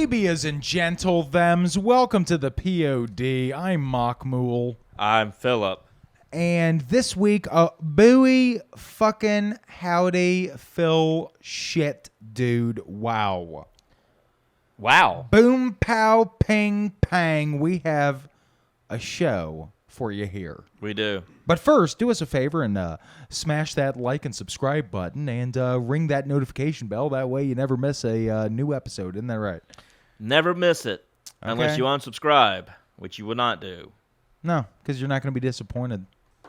Jabias and gentle thems, welcome to the POD. I'm Mockmool. I'm Phillip. And this week, booey fucking howdy Phil shit dude. Wow. Wow. Boom pow ping pang. We have a show for you here. We do. But first, do us a favor and smash that like and subscribe button and ring that notification bell. That way you never miss a new episode. Isn't that right? Never miss it unless you unsubscribe, which you would not do. No, because you're not going to be disappointed.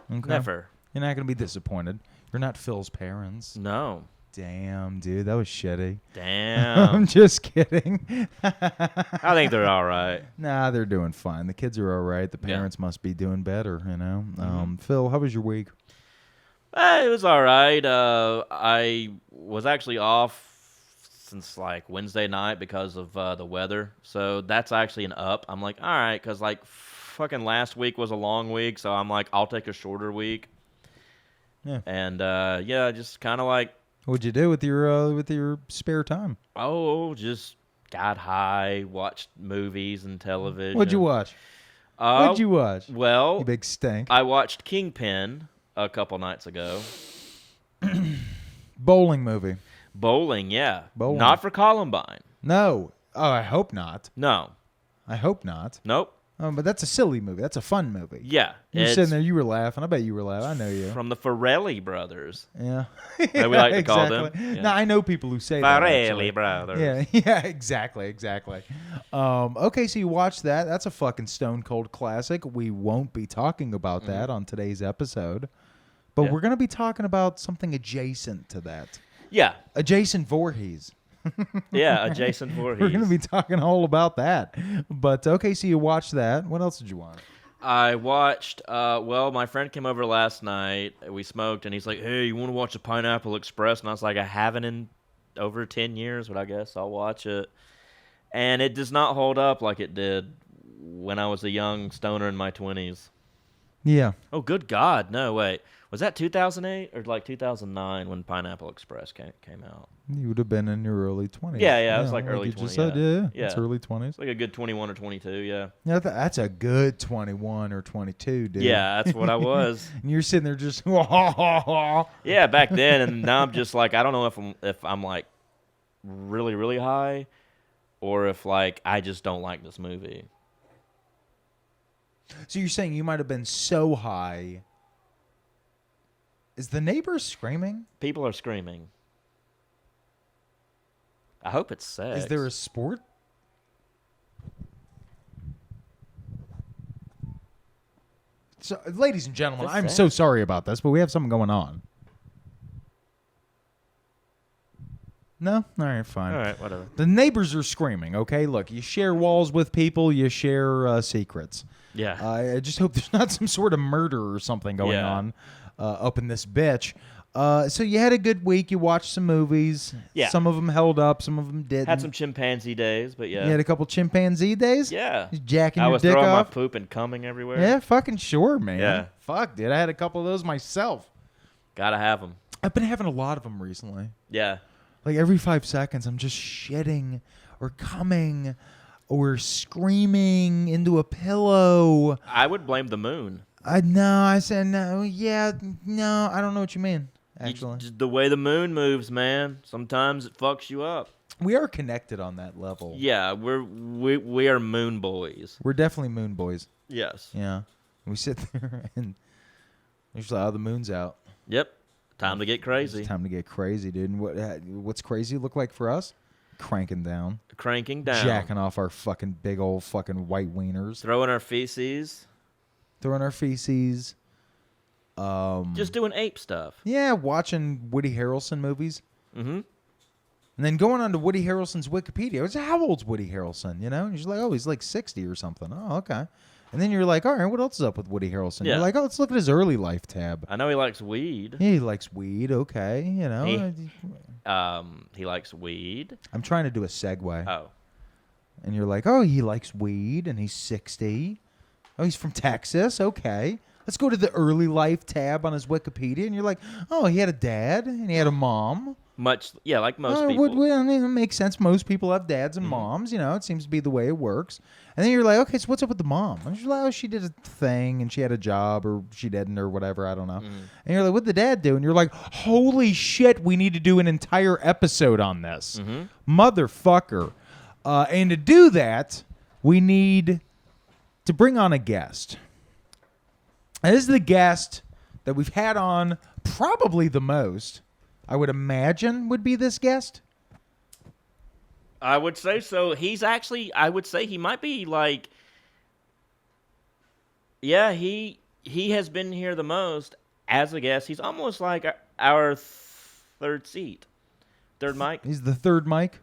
Okay? Never. You're not going to be disappointed. You're not Phil's parents. No. Damn, dude, that was shitty. Damn. I'm just kidding. I think they're all right. Nah, they're doing fine. The kids are all right. The parents must be doing better, you know. Phil, how was your week? It was all right. I was actually off since like Wednesday night because of the weather. So that's actually an up. I'm like, all right, because like fucking last week was a long week. So I'm like, I'll take a shorter week. Yeah. And just kind of like. What'd you do with your spare time? Oh, just got high, watched movies and television. What'd you watch? What'd you watch? Well, you big stink. I watched Kingpin a couple nights ago. Bowling movie. Bowling, yeah. Bowling. Not for Columbine. No. Oh, I hope not. No. I hope not. Nope. But that's a silly movie. That's a fun movie. Yeah. You're sitting there. You were laughing. I bet you were laughing. I know you. From the Farrelly brothers. Yeah. That we like to call them. Yeah. Yeah. No, I know people who say that. Farrelly brothers. Yeah, exactly. Okay, so you watched that. That's a fucking stone cold classic. We won't be talking about that on today's episode. But we're going to be talking about something adjacent to that. Yeah. Adjacent Voorhees. Yeah, adjacent Voorhees. We're going to be talking all about that. But, okay, so you watched that. What else did you watch? I watched, my friend came over last night. We smoked, and he's like, hey, you want to watch the Pineapple Express? And I was like, I haven't in over 10 years, but I guess I'll watch it. And it does not hold up like it did when I was a young stoner in my 20s. Yeah. Oh, good God. No, wait. Was that 2008 or like 2009 when Pineapple Express came out? You would have been in your early 20s. Yeah, it was like early 20s. Just said, yeah. It's early 20s. It's like a good 21 or 22, yeah. Yeah, that's a good 21 or 22, dude. Yeah, that's what I was. And you're sitting there just, yeah, back then, and now I'm just like, I don't know if I'm like really, really high, or if like I just don't like this movie. So you're saying you might have been so high. Is the neighbor screaming? People are screaming. I hope it's sex. Is there a sport? So, ladies and gentlemen, I'm so sorry about this, but we have something going on. No? All right, fine. All right, whatever. The neighbors are screaming, okay? Look, you share walls with people, you share secrets. Yeah. I just hope there's not some sort of murder or something going on up in this bitch. So you had a good week. You watched some movies. Yeah. Some of them held up. Some of them didn't. Had some chimpanzee days, but yeah. You had a couple chimpanzee days? Yeah. Just jacking I your was dick throwing off? my poop and coming everywhere. Yeah, fucking sure, man. Yeah. Fuck, dude. I had a couple of those myself. Gotta have them. I've been having a lot of them recently. Yeah. Like every 5 seconds, I'm just shitting or coming or screaming into a pillow. I would blame the moon. I said no. Yeah, no. I don't know what you mean. Actually, Just the way the moon moves, man. Sometimes it fucks you up. we are connected on that level. Yeah, we are moon boys. We're definitely moon boys. Yes. Yeah, we sit there and we're just like, oh, the moon's out. Yep. Time to get crazy. It's time to get crazy, dude. And what's crazy look like for us? Cranking down. Cranking down. Jacking off our fucking big old fucking white wieners. Throwing our feces. Throwing our feces. Just doing ape stuff. Yeah, watching Woody Harrelson movies. Mm-hmm. And then going on to Woody Harrelson's Wikipedia. It's how old's Woody Harrelson? You know? And you're like, oh, he's like 60 or something. Oh, okay. And then you're like, all right, what else is up with Woody Harrelson? Yeah. You're like, oh, let's look at his early life tab. I know he likes weed. Yeah, he likes weed. Okay, you know. He likes weed. I'm trying to do a segue. Oh. And you're like, oh, he likes weed and he's 60. Oh, he's from Texas. Okay. Let's go to the early life tab on his Wikipedia. And you're like, oh, he had a dad and he had a mom. Like most people. I mean, it makes sense. Most people have dads and moms. You know, it seems to be the way it works. And then you're like, okay, so what's up with the mom? And she's like, oh, she did a thing and she had a job or she didn't or whatever. I don't know. And you're like, what'd the dad do? And you're like, holy shit, we need to do an entire episode on this. Motherfucker. And to do that, we need to bring on a guest. And this is the guest that we've had on probably the most. I would imagine would be this guest. I would say so. He's actually, I would say he might be like, yeah, he has been here the most as a guest. He's almost like our third mic. He's the third mic.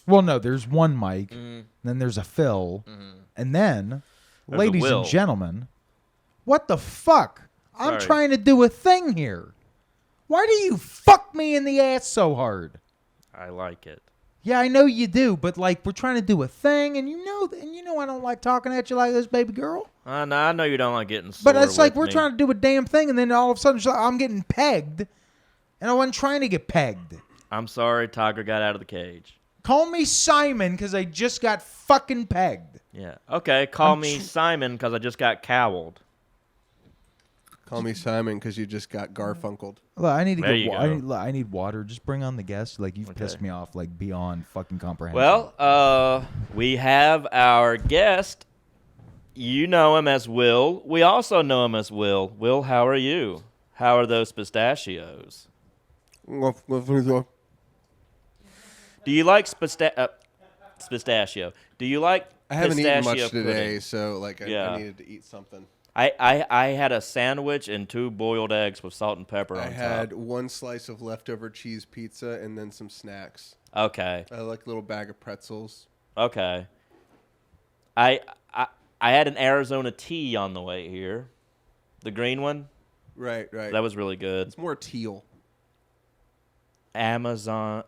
Well, no, there's one mic, then there's a Phil, and then, there's ladies a Will. and gentlemen, what the fuck? I'm Sorry. trying to do a thing here. Why do you fuck me in the ass so hard? I like it. Yeah, I know you do, but like we're trying to do a thing, and you know I don't like talking at you like this, baby girl. No, I know you don't like getting sore But it's like with we're me. trying to do a damn thing, and then all of a sudden it's like, I'm getting pegged, and I wasn't trying to get pegged. I'm sorry, Tiger got out of the cage. Call me Simon because I just got fucking pegged. Yeah. Okay, call me Simon because I just got cowled. Call me Simon because you just got Garfunkled. Look, I need to There you go. I need water. Just bring on the guest. Like you've pissed me off like beyond fucking comprehension. Well, we have our guest. You know him as Will. We also know him as Will. Will, how are you? How are those pistachios? Do you like pistachio? Do you like I haven't eaten much pistachio today, pudding? so like I Yeah. needed to eat something. I had a sandwich and 2 boiled eggs with salt and pepper I on had top. 1 slice of leftover cheese pizza and then some snacks. Okay. I like a little bag of pretzels. Okay. I had an Arizona tea on the way here. The green one. Right. That was really good. It's more teal. Arizona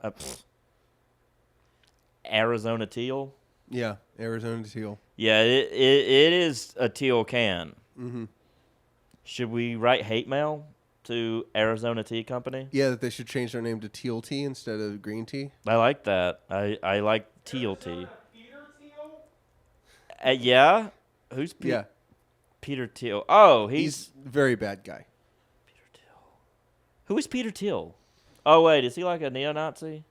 teal. Yeah, Arizona teal. Yeah, it is a teal can. Mm-hmm. Should we write hate mail to Arizona Tea Company? Yeah, that they should change their name to teal tea instead of green tea. I like that. I like teal tea. Yeah? Who's Peter Thiel? Oh, He's a very bad guy. Peter Thiel. Who is Peter Thiel? Oh, wait, is he like a neo-Nazi?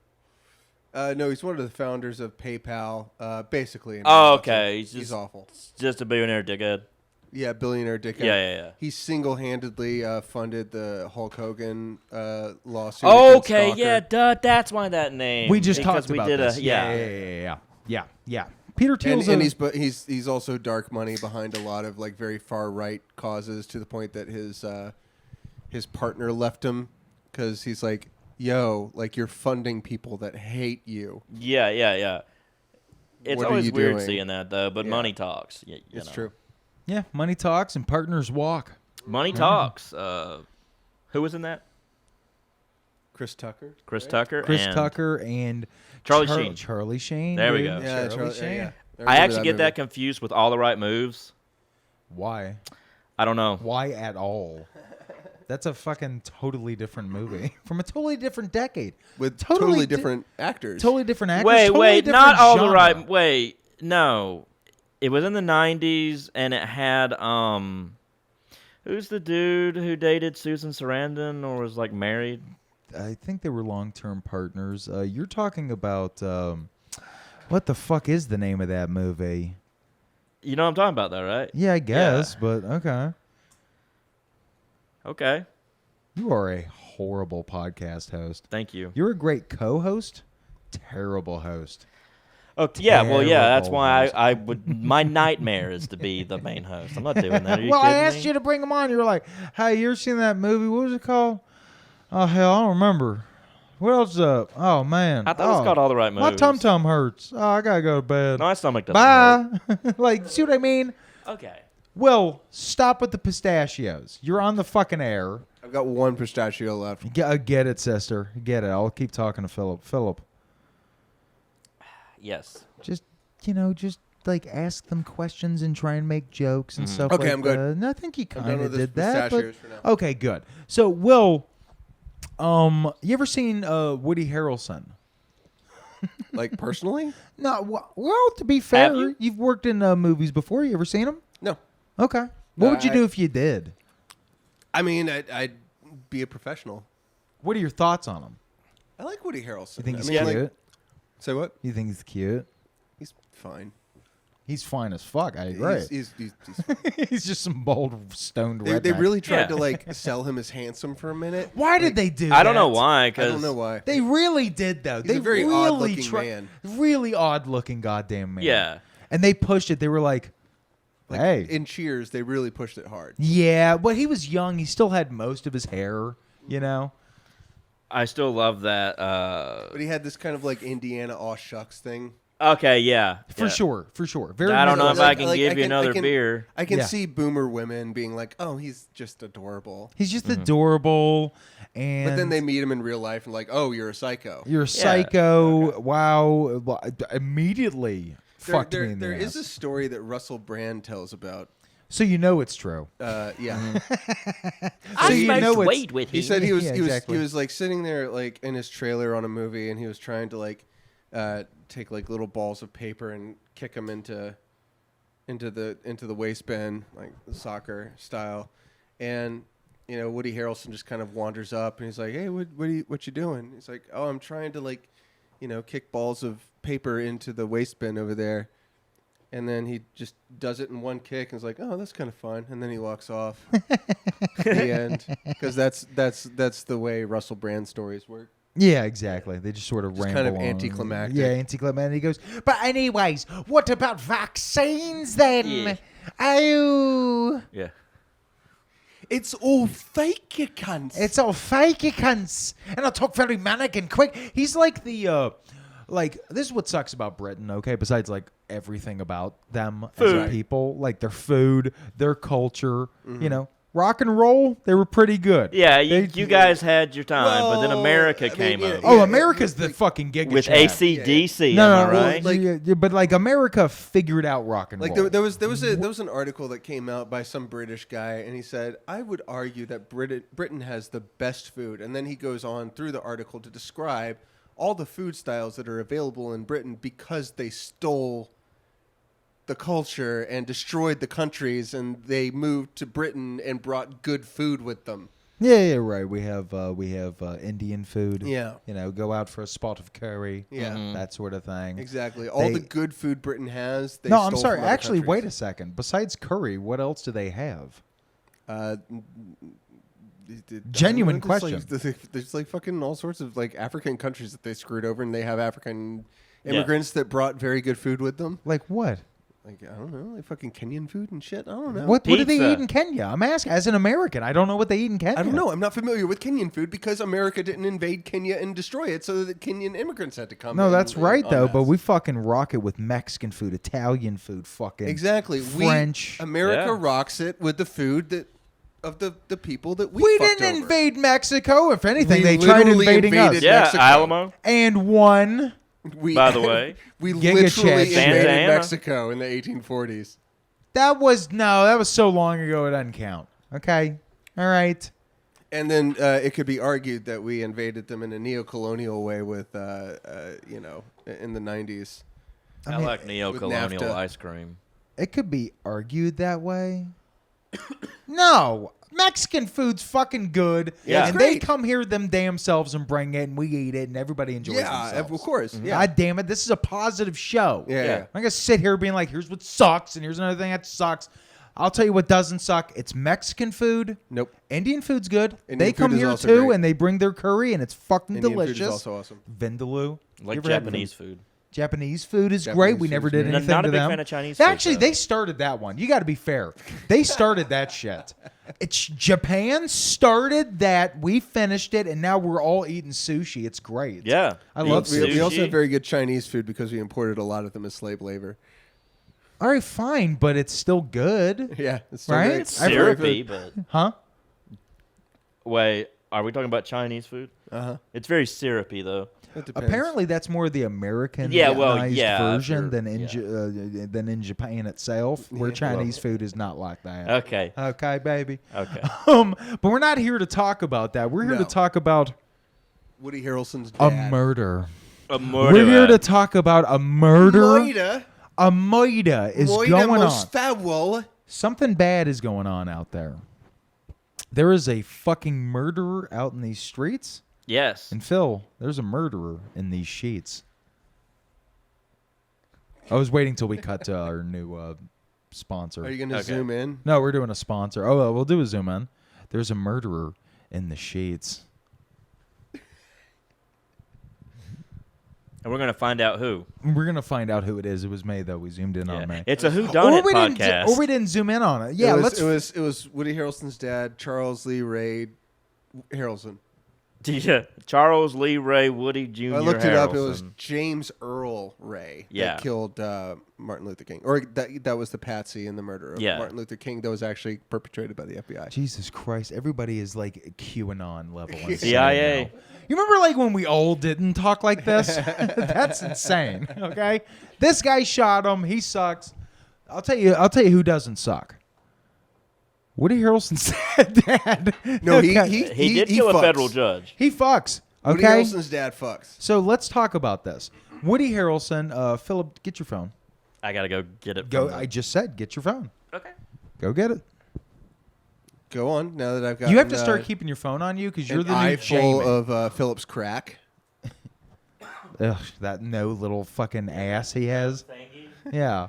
No, he's one of the founders of PayPal. Basically. Oh, okay. He's awful. Just a billionaire dickhead. Yeah, billionaire dickhead. Yeah. He single-handedly funded the Hulk Hogan lawsuit. Okay, against yeah, Stalker. duh, that's why that name. we just because talked about this. Yeah. Peter Thiel's And he's also dark money behind a lot of like very far right causes to the point that his partner left him because he's like, yo, like you're funding people that hate you. Yeah. It's What are always you weird doing? seeing that though, but Yeah. money talks. You It's know. true. Yeah, money talks and partners walk. Money talks. Who was in that? Chris Tucker. Chris right? Tucker. Chris and Tucker and Charlie Sheen. Charlie Sheen. There we dude. go. Yeah, Charlie Charlie, Sheen. yeah. I remember actually get movie. that confused with All the Right Moves. Why? I don't know. Why at all? That's a fucking totally different movie from a totally different decade with totally totally di- different actors. Totally different actors. Wait, totally not different All the genre. Right. Wait, no. It was in the 90s, and it had who's the dude who dated Susan Sarandon or was like married? I think they were long-term partners. You're talking about what the fuck is the name of that movie? You know what I'm talking about, though, right? Yeah, I guess, but okay. Okay. You are a horrible podcast host. Thank you. You're a great co-host, terrible host. Oh, yeah. Well, yeah. That's Terrible why host. I would. My nightmare is to be the main host. I'm not doing that. Are you Well, I kidding asked me? you to bring him on. You were like, "Hey, you ever seen that movie? What was it called? Oh hell, I don't remember. What else? Oh man, I thought it was called All the Right Moves. My tum tum hurts. Oh, I gotta go to bed. No, my stomach doesn't hurt. Bye. Like, see what I mean? Okay. Will, stop with the pistachios. You're on the fucking air. I've got 1 pistachio left. Get it, sister. Get it. I'll keep talking to Philip. Philip, Yes. just like ask them questions and try and make jokes and stuff. Okay, like I'm good. that. And I think he I'm done kind of with this did that. But pistachios for now. okay, good. So, Will, You ever seen Woody Harrelson? Like personally? No. Well, to be fair, Have you? you've worked in movies before. You ever seen him? No. Okay. What would you I- do if you did? I mean, I'd be a professional. What are your thoughts on him? I like Woody Harrelson. You think he's I mean, cute? like, say what? You think he's cute? He's fine. He's fine as fuck. I agree. He's He's just some bold, stoned they redneck. really tried Yeah. to like sell him as handsome for a minute. Why did Like, they do that? I don't know why. I Cause don't know why. They really did, though. He's they a very really odd-looking man. Really odd-looking goddamn man. Yeah. And they pushed it. They were like, Like, hey. in Cheers, they really pushed it hard. Yeah, but he was young. He still had most of his hair, you know? I still love that. But he had this kind of like Indiana aw shucks thing. Okay, yeah. For yeah. sure. Very I don't know if realistic. I can give you another beer. I can Yeah. see boomer women being like, "Oh, he's just adorable," He's just adorable. And but then they meet him in real life and like, "Oh, you're a psycho." You're a psycho. Wow. Well, immediately fucked me in the There ass. is a story that Russell Brand tells about. So you know it's true. Yeah. I you smoked know it's- weed with He him. said he was Yeah, he was exactly. he was like sitting there like in his trailer on a movie, and he was trying to like take like little balls of paper and kick them into the waste bin, like soccer style, and you know Woody Harrelson just kind of wanders up and he's like, "Hey, what you doing?" He's like, "Oh, I'm trying to like, you know, kick balls of paper into the waste bin over there." And then he just does it in one kick and is like, "Oh, that's kind of fun." And then he walks off. The end, because that's the way Russell Brand stories work. Yeah, exactly. They just sort of Just ramble kind of on. anticlimactic. Yeah, anticlimactic. He goes, but anyways, what about vaccines then? Yeah. Oh, Yeah. It's all fake, you cunts. it's all fake, you cunts. And I talk very manic and quick. He's like the, like, this is what sucks about Britain, okay? Besides, like, everything about them as a Food. people. Like, their food, their culture, you know. Rock and roll, they were pretty good. Yeah, They- you guys had your time, but then Well, America I mean, came yeah, over. Oh, yeah, America's the like, fucking giga with chad. AC/DC, No, am I no, right? like- yeah, but like America figured out rock and Like roll. there was an article that came out by some British guy, and he said, "I would argue that Britain has the best food." And then he goes on through the article to describe all the food styles that are available in Britain because they stole the culture and destroyed the countries, and they moved to Britain and brought good food with them. Yeah, right. We have Indian food. Yeah. You know, go out for a spot of curry. Yeah. That sort of thing. Exactly. All the They- good food Britain has. They No, I'm stole sorry. from other Actually, wait a countries. second. Besides curry, what else do they have? Genuine There's like- question. There's like fucking all sorts of like African countries that they screwed over, and they have African immigrants that brought very good food with them. Like what? Like I don't know, like fucking Kenyan food and shit. I don't know. What do they Pizza. eat in Kenya? I'm asking. As an American, I don't know what they eat in Kenya. I don't know. I'm not familiar with Kenyan food because America didn't invade Kenya and destroy it, so that Kenyan immigrants had to come. No, in that's and right en though. But masse. we fucking rock it with Mexican food, Italian food, fucking exactly French. America Yeah. rocks it with the food that of the people that we didn't fucked over. invade Mexico. If anything, We they tried literally invading us. invaded yeah, Mexico. Alamo. And won. We, By the way. we Giga literally Chad. invaded Santa Ana. Mexico in the 1840s. That was so long ago it doesn't count. Okay. All right. And then it could be argued that we invaded them in a neo-colonial way with, you know, in the 90s. I mean, like neo-colonial NAFTA. ice cream. It could be argued that way. No. Mexican food's fucking good. Yeah. And It's they great. come here them damn selves and bring it and we eat it and everybody enjoys Yeah, themselves. of course. Yeah. God damn it. This is a positive show. Yeah. Yeah. I'm not going to sit here being like, here's what sucks and here's another thing that sucks. I'll tell you what doesn't suck. It's Mexican food. Nope. Indian food's good. Indian they food come is here also too great. and they bring their curry and it's fucking Indian delicious. food is also awesome. Vindaloo. Like You ever had Japanese food. Japanese food is Japanese great. We food never is did great. anything Not to a big them. fan of Chinese food, Actually, though. they started that one. You got to be fair. They started that shit. It's Japan started that. We finished it, and now we're all eating sushi. It's great. Yeah. I You love eat We also sushi. have very good Chinese food because we imported a lot of them as slave labor. All right, fine, but it's still good, Yeah. It's still Right? great. It's I've heard syrupy, but huh? wait, are we talking about Chinese food? Uh-huh. It's very syrupy though. It depends. Apparently, that's more the American Yeah, well, yeah, version sure, than in yeah. than in Japan itself, where Yeah. Chinese food is not like that. Okay. Okay, baby. Okay. But we're not here to talk about that. We're here to No. talk about Woody Harrelson's A dad. murder. A murder. We're here to talk about a murder. Moida. A murder is going on. Foul. Something bad is going on out there. There is a fucking murderer out in these streets. Yes. And Phil, there's a murderer in these sheets. I was waiting till we cut to our new sponsor. Are you going to zoom in? No, we're doing a sponsor. Oh, we'll do a zoom in. There's a murderer in the sheets. And we're going to find out who. We're going to find out who it is. It was May, though. We zoomed in on May. It's a whodunit we podcast. Or we didn't zoom in on it. Yeah, it was Woody Harrelson's dad, Charles Lee Ray Harrelson. Yeah. Charles Lee Ray Woody Jr. I looked it up. It Harrelson. was James Earl Ray Yeah. that killed Martin Luther King. Or that was the patsy in the murder of Martin Luther King that was actually perpetrated by the FBI. Jesus Christ. Everybody is like QAnon level. insane CIA. now. You remember like when we all didn't talk like this? That's insane. Okay? This guy shot him. He sucks. I'll tell you who doesn't suck. Woody Harrelson's dad. No, He did kill fucks. a federal judge. He fucks. Woody Okay? Harrelson's dad fucks. So let's talk about this. Woody Harrelson, Philip, get your phone. I got to go get it. Go. from the- I just said, get your phone. Okay. Go get it. Go on. Now that I've got You have to start keeping your phone on you because you're an the new eye full Jamie. of Phillips crack. Ugh, that no little fucking ass he has. Yeah.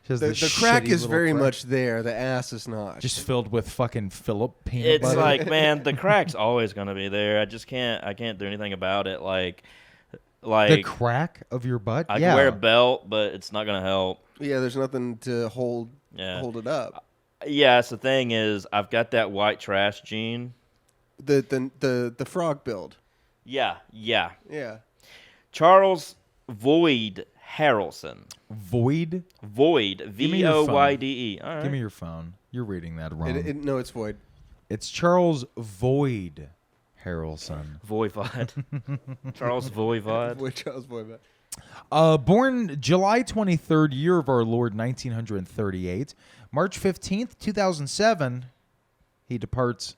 Just The crack shitty is little very crack. much there. The ass is not. just filled with fucking Philip peanut It's butter. like, man, the crack's always going to be there. I can't do anything about it. Like the crack of your butt. I yeah. can wear a belt, but it's not going to help. Yeah, there's nothing to hold it up. Yeah, so the thing is, I've got that white trash gene. The frog build. Yeah. Yeah. Charles Void Harrelson. Void. Void. me your phone. Voyde. All right. Give me your phone. You're reading that wrong. No, it's void. It's Charles Void Harrelson. Voivod. Charles Voivod. Void Charles Void. Born July 23rd, year of our Lord, 1938. March 15th, 2007, he departs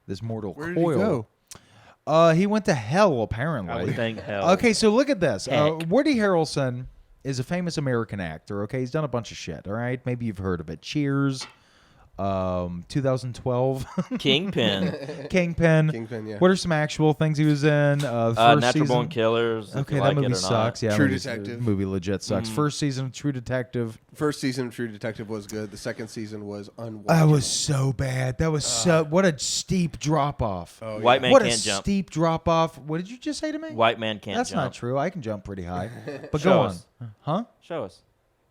this mortal Where did coil. he go? He went to hell, apparently. I would think hell. Okay, so look at this. Heck. Woody Harrelson is a famous American actor, okay? He's done a bunch of shit, all right? Maybe you've heard of it. Cheers. 2012. Kingpin. Kingpin. Yeah. What are some actual things he was in? First Natural season? Born Killers. if Okay, you that like movie it or sucks. Not. Yeah, True movie- Detective. Movie legit sucks. First season of True Detective. First season of True Detective was good. The second season was unwatchable. That was so bad. That was so. What a steep drop off. Oh, White man What a can't jump. steep drop off. What did you just say to me? White man can't That's jump. not true. I can jump pretty high. But Show go us. on. Huh? Show us.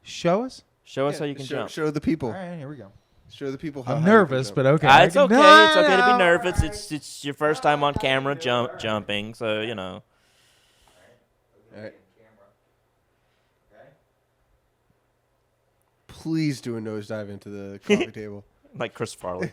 Show us? Show us Yeah, how you can jump. Show the people. All right, here we go. Show the people how I'm high you can nervous, jump. but okay. It's okay. No, It's okay to no. be nervous. It's your first time on camera jumping, so you know. All right. Please do a nosedive into the coffee table. Like Chris Farley.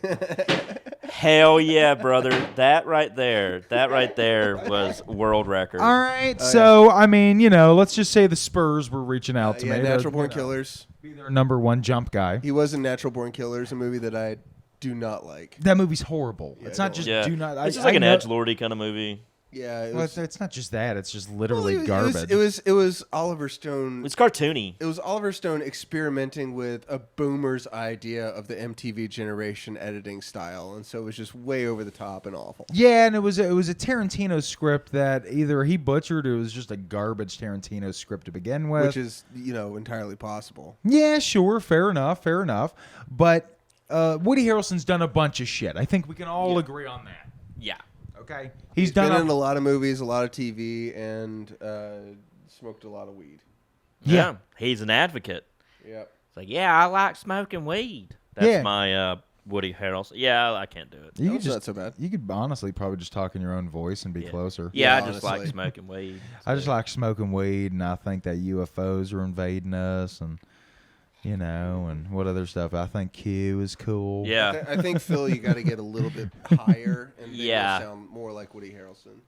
Hell yeah, brother. That right there was world record. All right. So, I mean, let's just say the Spurs were reaching out to Yeah, me. Natural Born Killers. Be their number one jump guy. He was in Natural Born Killers, a movie that I do not like. That movie's horrible. Yeah, it's not no. just Yeah. do not. It's just I like an know- edgelordy kind of movie. Yeah, it Well, was, it's not just that. It's just well, literally garbage. It was Oliver Stone. It's cartoony. It was Oliver Stone experimenting with a boomer's idea of the MTV generation editing style, and so it was just way over the top and awful. Yeah, and it was a Tarantino script that either he butchered or it was just a garbage Tarantino script to begin with. Which is, entirely possible. Yeah, sure, fair enough. But Woody Harrelson's done a bunch of shit. I think we can all agree on that. Yeah. Okay, He's been in a lot of movies, a lot of TV, and smoked a lot of weed. Yeah. He's an advocate. Yep. It's like, yeah, I like smoking weed. That's Yeah. my Woody Harrelson. Yeah, I can't do it. You That's could not so bad. You could honestly probably just talk in your own voice and be closer. Yeah, Yeah, I just like honestly. smoking weed. I just like smoking weed, and I think that UFOs are invading us, and and what other stuff. I think Q is cool. Yeah. I think, Phil, you got to get a little bit higher and make Yeah. it sound more like Woody Harrelson.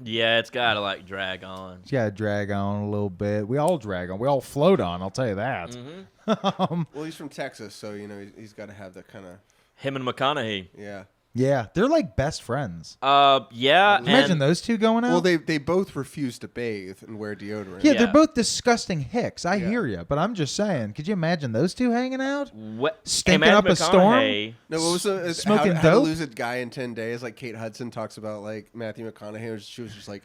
Yeah, it's got to like drag on. It's got to drag on a little bit. We all drag on. We all float on. I'll tell you that. Mm-hmm. Well, he's from Texas, so he's got to have that kind of Him and McConaughey. yeah. Yeah, they're like best friends. Yeah. Imagine and those two going out. Well, they both refuse to bathe and wear deodorant. yeah, Yeah. they're both disgusting hicks. I Yeah. hear you, but I'm just saying. Could you imagine those two hanging out? What? Stinking Matthew up a storm? McConaughey- No, what was the Smoking how to dope? lose a guy in 10 days? Like Kate Hudson talks about like Matthew McConaughey. She was just like,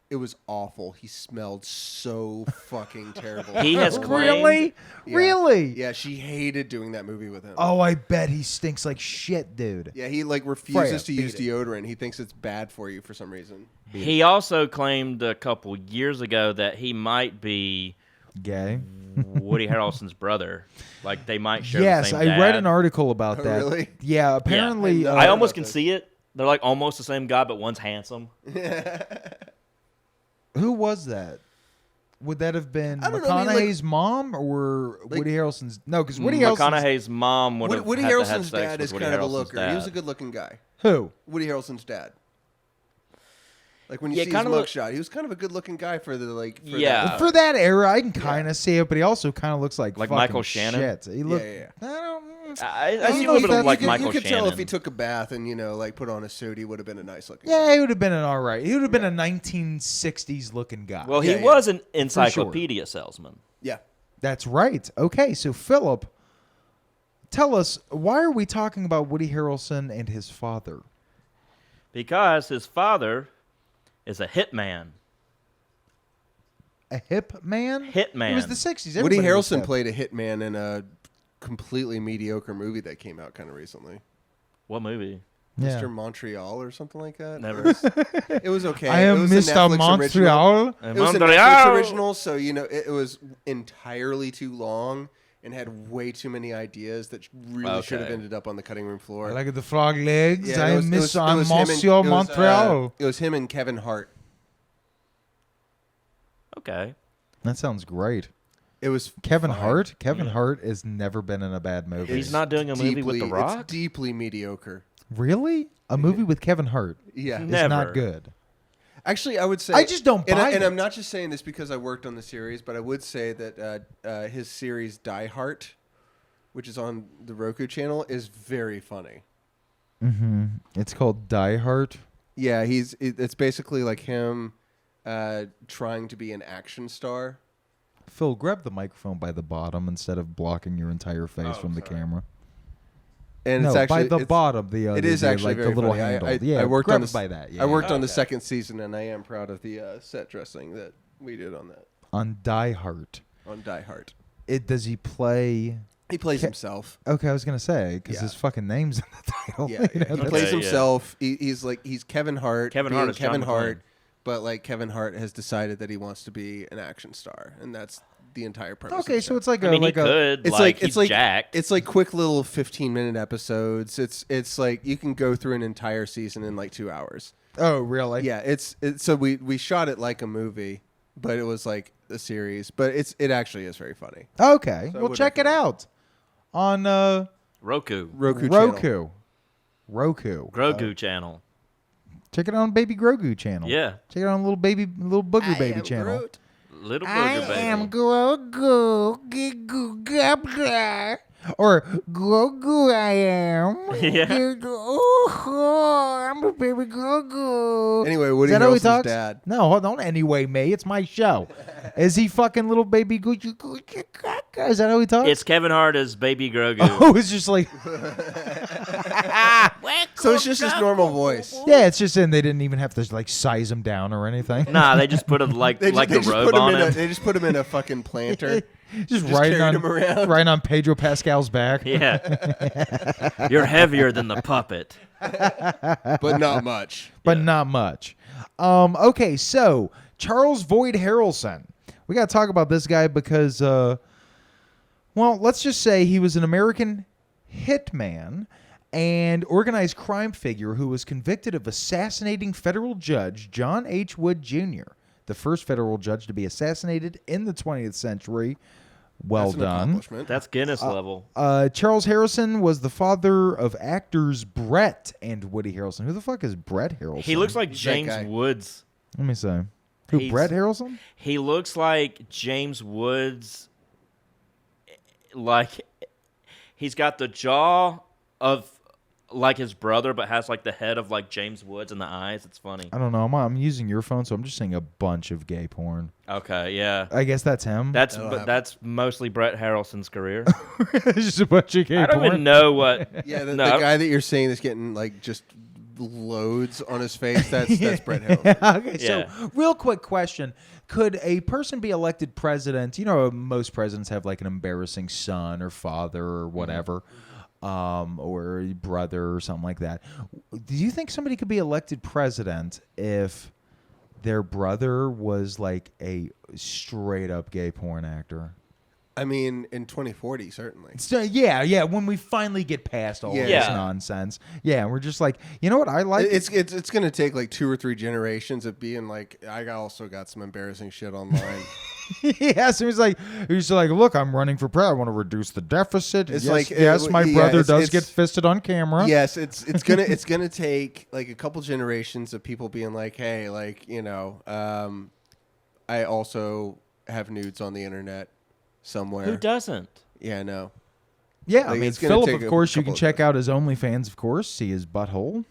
it was awful. He smelled so fucking terrible. He has claimed. Really? Yeah. Really? Yeah, she hated doing that movie with him. Oh, I bet he stinks like shit, dude. Yeah, he like refuses to beat use it. deodorant. He thinks it's bad for you for some reason. He also claimed a couple years ago that he might be Gay. Woody Harrelson's brother. Like they might share Yes, the I same dad. read an article about Oh, that. really? Yeah, apparently. Yeah. I almost about can this. see it. They're like almost the same guy, but one's handsome. Who was that? Would that have been I don't know, I mean, McConaughey's mom or Woody Harrelson's? No, because Woody Harrelson's. McConaughey's mom would have Woody had to have Harrelson's sex dad with is Woody kind of a Harrelson's looker. He was a dad. good-looking guy. Who? Woody Harrelson's dad. Like when you Yeah, see his kinda look- mugshot, he was kind of a good-looking guy for the like. For Yeah. that. For that era, I can kind of see it, but he also kind of looks like fucking Michael Shannon? Shit. He looked. yeah. I don't. I see You a know, little bit you of like could- Michael You could Shannon. tell if he took a bath and like put on a suit, he would have been a nice looking. Yeah, he would have been an all right. He would have been a 1960s looking guy. Well, Yeah, he yeah. was an encyclopedia salesman. Yeah. That's right. Okay, so Philip, tell us, why are we talking about Woody Harrelson and his father? Because his father is a hitman. A hip man? Hitman. It was the 60s. Woody Everybody was Harrelson hip. played a hitman in a completely mediocre movie that came out kind of recently. What movie? Yeah. Mr. Montreal or something like that. Never. It was okay. I It am was a Mr. Netflix Montreal. It was a Montreal. Netflix original, so it was entirely too long and had way too many ideas that really should have Okay. ended up on the cutting room floor. I like the frog legs. Yeah, I it am was- it Mr. was him and- Monsieur it was, Montreal. It was him and Kevin Hart. Okay. That sounds great. It was Kevin fine. Hart? Kevin Hart has never been in a bad movie. He's not doing a movie with The Rock? It's deeply mediocre. Really? A movie with Kevin Hart Yeah. is Never. not good. Actually, I would say I just don't buy and it. I'm not just saying this because I worked on the series, but I would say that his series Die Hard, which is on the Roku channel, is very funny. Mm-hmm. It's called Die Hard. Yeah, it's basically like him trying to be an action star. Phil, grab the microphone by the bottom instead of blocking your entire face from the sorry. camera. And no, it's actually by the it's- bottom. It is actually like very the little funny. handle. I yeah, worked grab on it the, by that. Yeah, I worked on the Okay. second season, and I am proud of the set dressing that we did on that on Die Hard. on Die Hard. Does he play? He plays Ca- himself. Okay, I was gonna say because Yeah. his fucking name's in the title. Yeah, You know, he that's- plays Yeah. himself. He's Kevin Hart. Kevin being Hart is John Kevin McClane. Hart, but like Kevin Hart has decided that he wants to be an action star, and that's the entire purpose. Okay, so it's like I mean, like he a. could. It's like, like he's it's like jacked. it's like quick little 15-minute episodes. It's like you can go through an entire season in like 2 hours. Oh, really? Yeah, it's so we shot it like a movie, but it was like a series. But it actually is very funny. Okay, So I well, would check it recommend out on Roku. Roku. Channel. Roku. Grogu channel. Check it out on Baby Grogu channel. Yeah. Check it out on little booger baby channel. Groot. Little booger baby. Grogu, Gigu Gabla. Or Grogu, I am. Yeah. Oh, I'm a baby Grogu. Anyway, Woody Is that how he Harrelson's talks? dad. No, hold on. Anyway, May, it's my show. Is he fucking little baby Gucci? Is that how he talks? It's Kevin Hart as Baby Grogu. Oh, it's just like So it's just his normal voice. yeah, it's just in. They didn't even have to like size him down or anything. Nah, they just put a like They a just robe put him on in him. they just put him in a fucking planter. just carried him around. riding on Pedro Pascal's back. Yeah. You're heavier than the puppet. but not much. But not much. Okay, so Charles Boyd Harrelson. We got to talk about this guy because, well, let's just say he was an American hitman and organized crime figure who was convicted of assassinating federal judge John H. Wood Jr., the first federal judge to be assassinated in the 20th century. Well That's an done. accomplishment. That's Guinness level. Charles Harrison was the father of actors Brett and Woody Harrelson. Who the fuck is Brett Harrelson? He looks like that James guy. Woods. Let me see. Who, He's- Brett Harrelson? He looks like James Woods. Like he's got the jaw of like his brother, but has like the head of like James Woods and the eyes. It's funny. I don't know. I'm using your phone, so I'm just seeing a bunch of gay porn. Okay, yeah. I guess that's him. That's mostly Brett Harrelson's career. Just a bunch of gay I don't porn. even know what. Yeah, the guy that you're saying is getting like just loads on his face. That's Brett Harrelson. Okay, Yeah. so real quick question. Could a person be elected president? You know, most presidents have like an embarrassing son or father or whatever, or a brother or something like that. Do you think somebody could be elected president if their brother was like a straight up gay porn actor? I mean, in 2040, certainly. So, yeah. When we finally get past all this nonsense, we're just like, you know what? I like it's going to take like 2 or 3 generations of being like, I also got some embarrassing shit online. Yeah, so he's like, look, I'm running for president. I want to reduce the deficit. It's my brother does get fisted on camera. Yes, it's gonna take like a couple generations of people being like, hey, like, you know, I also have nudes on the internet somewhere. Who doesn't? Yeah, no. Yeah, Like, I mean, it's gonna Phillip, take of a course, you couple can of check those. out his OnlyFans, of course, see his butthole.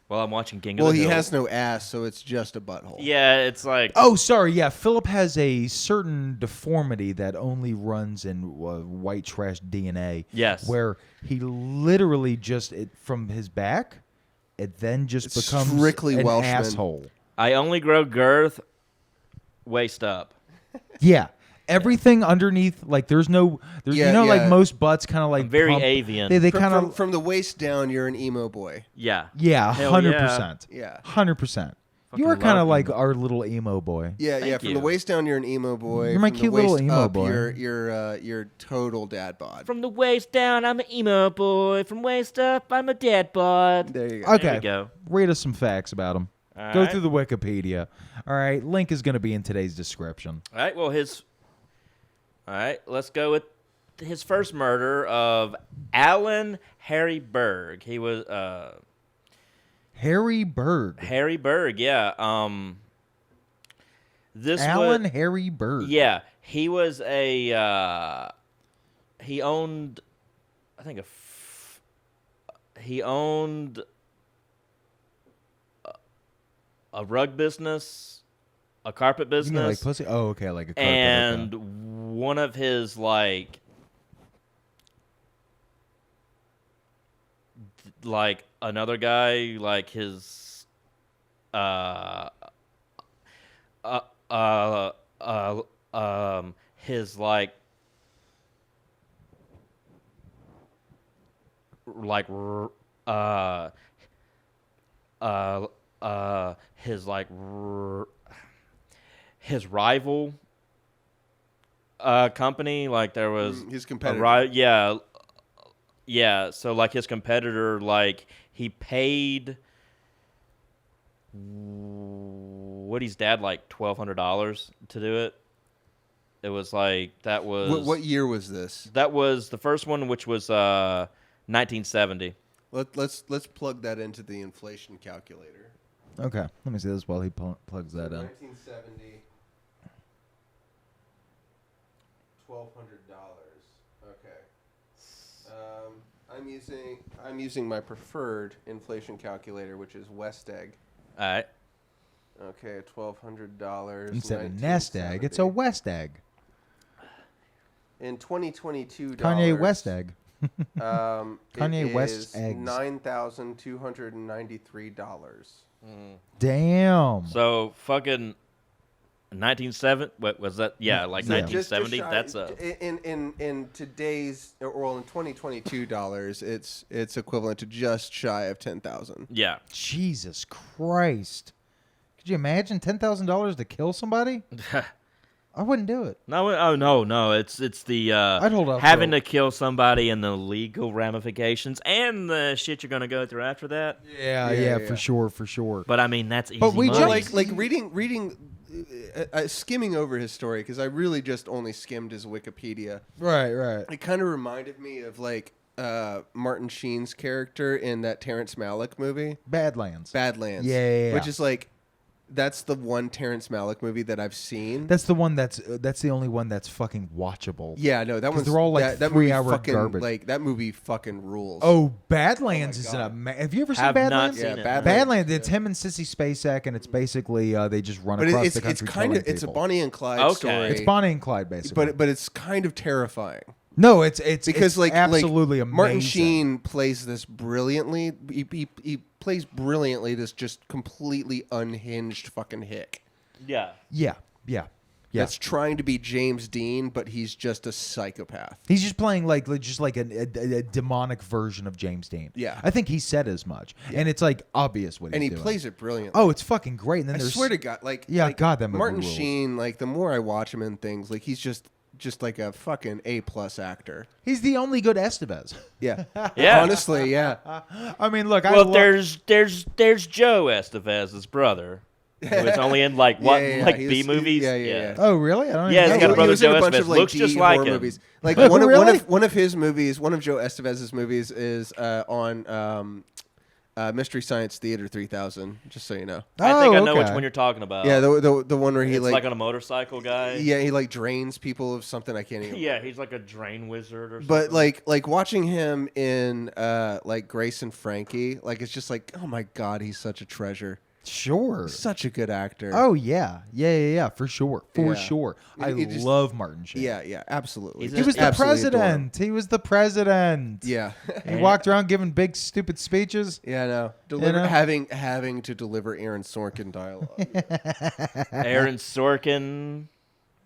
Well, I'm watching King of Well, the he Hill. has no ass, so it's just a butthole. Yeah, it's like. Oh, sorry, yeah, Phillip has a certain deformity that only runs in white trash DNA. Yes. Where he literally just, from his back, it then just It's becomes strictly an Welshman. asshole. I only grow girth waist up. Yeah. Everything underneath, like there's like most butts kind of like I'm very pump. avian. They kind of from the waist down, you're an emo boy. Yeah. yeah, Hell 100%. Yeah. 100%. You Fucking are kind of love like emo. our little emo boy. Yeah, Thank From you. the waist down, you're an emo boy. You're my From the cute little waist emo up, boy. You're total dad bod. From the waist down, I'm an emo boy. From waist up, I'm a dad bod. There you go. Okay, There we go. read us some facts about him. All Go right. through the Wikipedia. All right, link is going to be in today's description. All right. Well, All right. Let's go with his first murder of Alan Harry Berg. He was Harry Berg. Harry Berg. Yeah. This Alan was, Harry Berg. Yeah. He was he owned, I think he owned a rug business, a carpet You business. mean like pussy? Oh, okay, like a carpet. And okay. one of his like another guy, like his his like his rival company, like there was His a competitor. yeah. So like his competitor, like he paid Woody's dad like $1,200 to do it. It was like that was What year was this? that was the first one, which was 1970. Let's plug that into the inflation calculator. Okay, let me see this while he plugs that in. 1970. $1,200. Okay. I'm using my preferred inflation calculator, which is West Egg. All right. Okay, $1,200. Instead of nest egg, it's a West egg. In 2022 Kanye West egg. Kanye West eggs. $9,293. Damn. So fucking 1970. What was that? Yeah, like Yeah. 1970. Just shy- That's a in today's in 2022 dollars, it's equivalent to just shy of 10,000. yeah. Jesus Christ. Could you imagine $10,000 to kill somebody? I wouldn't do it. No, no. It's the I'd hold out having for- to kill somebody and the legal ramifications and the shit you're gonna go through after that. Yeah, for sure. But I mean, that's easy. But we money. just- Like reading skimming over his story, because I really just only skimmed his Wikipedia. Right. It kind of reminded me of like Martin Sheen's character in that Terrence Malick movie, Badlands. Badlands. Yeah. Which is like That's the one Terrence Malick movie that I've seen. That's the one that's the only one that's fucking watchable. Yeah, no, that one's they're all like that movie 3-hour fucking, garbage. Like that movie fucking rules. Oh, Badlands is God. have you ever seen Have not Badlands? seen Yeah, it. Badlands. Badlands. It's him and Sissy Spacek, and it's basically they just run but across it's the country. kind of killing it's a people. Bonnie and Clyde Okay. story. It's Bonnie and Clyde basically. but it's kind of terrifying. No, it's Because it's absolutely amazing. Martin Sheen plays this brilliantly. He plays brilliantly this just completely unhinged fucking hick. Yeah. Yeah. That's trying to be James Dean, but he's just a psychopath. He's just playing like a demonic version of James Dean. Yeah. I think he said as much, and it's like obvious what he's And he doing. plays it brilliantly. Oh, it's fucking great. And then I there's swear to God, God, that movie Martin rules. Sheen, like the more I watch him in things, like he's just like a fucking A+ actor. he's the only good Estevez. Yeah. Yeah. Honestly, yeah. I mean, look, Well, there's Joe Estevez's brother, who is only in like Yeah. B He's- movies. Yeah. Oh, really? I don't Yeah, even he's know. got a brother, He was in Joe a bunch Estevez. of like Looks just D like horror him. movies. Like Oh, one really? of his movies, one of Joe Estevez's movies is on Mystery Science Theater 3000. Just so you know. I think I know which okay. one you're talking about. Yeah, the one where he it's like on a motorcycle guy. yeah, he like drains people of something I can't even. Yeah, he's like a drain wizard or something. But like watching him in like Grace and Frankie, like it's just like, oh my God, he's such a treasure. Sure. Such a good actor. Oh yeah, for sure, Yeah. sure. I He just- love Martin Sheen. Yeah, absolutely. He's He was the Absolutely adore him. president. He was the president. Yeah. He walked around giving big stupid speeches. Yeah, no. know? Having to deliver Aaron Sorkin dialogue. Aaron Sorkin.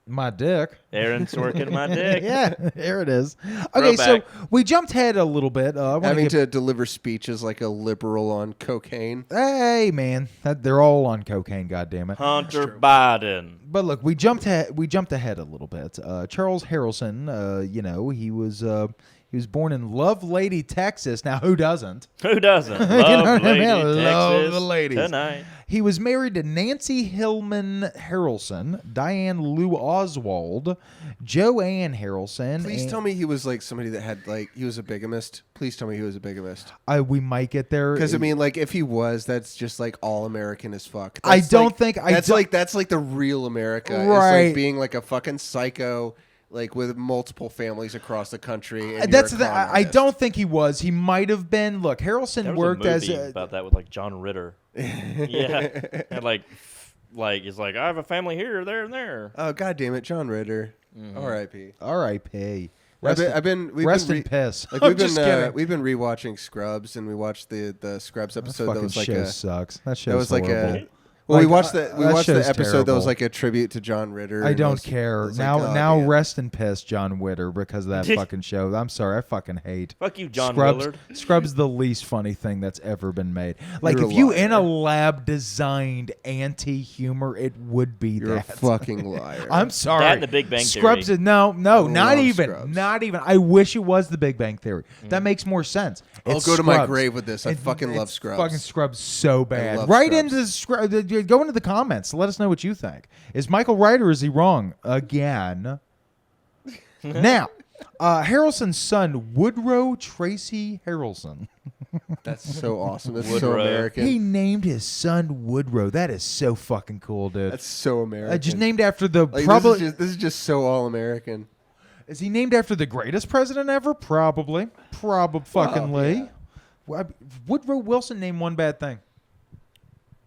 My dick. Aaron Sorkin, my dick. Yeah, there it is. Okay, so Throwback. we jumped ahead a little bit. I wanna Having get- to deliver speeches like a liberal on cocaine. Hey man, they're all on cocaine. Goddammit. Hunter Biden. But look, we jumped ahead a little bit. Charles Harrelson, he was born in Lovelady, Texas. Now, who doesn't? Who doesn't? You know Love what I mean? Lady Love Texas the ladies. tonight. He was married to Nancy Hillman Harrelson, Diane Lou Oswald, Joanne Harrelson. Please tell me he was like somebody that had like he was a bigamist. Please tell me he was a bigamist. We might get there Because I mean, like if he was, that's just like all American as fuck. I That's don't like- think- I that's don't- like that's like the real America. Is Right. like being like a fucking psycho. Like with multiple families across the country. And That's you're a the. con I artist. don't think he was. He might have been. Look, Harrelson There was worked a as movie a. about that with like John Ritter. Yeah, and like he's like, I have a family here, there, and there. Oh God damn it, John Ritter. R.I.P. R.I.P. We've Rest been in piss. Like I'm we've been just kidding. we've been rewatching Scrubs and we watched the Scrubs That episode fucking that was like show a sucks. That show's that was like horrible. a well we Like, watched that the show's episode that was terrible. like a tribute to John Ritter. I and don't was- care. I was like, Now damn. rest in piss, John Witter, because of that fucking show. I'm sorry, I fucking hate. Fuck you, John Scrubs. Willard. Scrubs the least funny thing that's ever been made. Like You're if a you liar. in a lab designed anti-humor, it would be You're that. a fucking liar. I'm sorry. That and The Big Bang Scrubs Theory. is no, love not even, Scrubs. not even. I wish it was The Big Bang Theory. That makes more sense. I'll It's go to my Scrubs. grave with this. I fucking love It's Scrubs. Fucking Scrubs so bad. love Right Scrubs. into go into the comments. Let us know what you think. Is Michael right or is he wrong again? Now, Harrelson's son Woodrow Tracy Harrelson. That's so awesome. That's so Woodrow. American. He named his son Woodrow. That is so fucking cool, dude. That's so American. Just named after the like, probably. this is just so all American. Is he named after the greatest president ever? Probably. Fuckingly. Woodrow Wilson named one bad thing.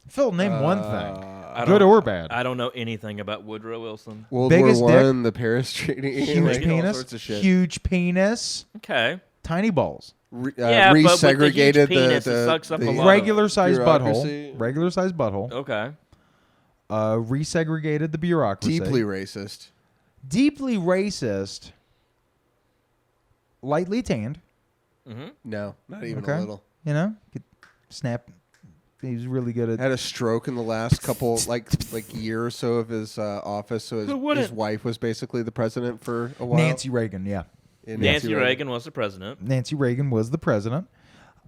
Phil, name one thing. Good or bad. I don't know anything about Woodrow Wilson. World Biggest War dick. One, the Paris Treaty, Huge like, all penis. sorts of shit. Huge penis. Okay. Tiny balls. Yeah, but with the huge resegregated penis, it sucks up a lot. Regular sized bureaucracy. butthole. Regular sized butthole. Okay. Resegregated the bureaucracy. Deeply racist. Deeply racist. Lightly tanned. No, not even Okay. a little. You know? Could snap. He was really good at. Had a stroke in the last couple like year or so of his office. So Who his wouldn't? wife was basically the president for a while. Nancy Reagan, yeah. Yeah, Nancy Reagan was the president. Nancy Reagan was the president.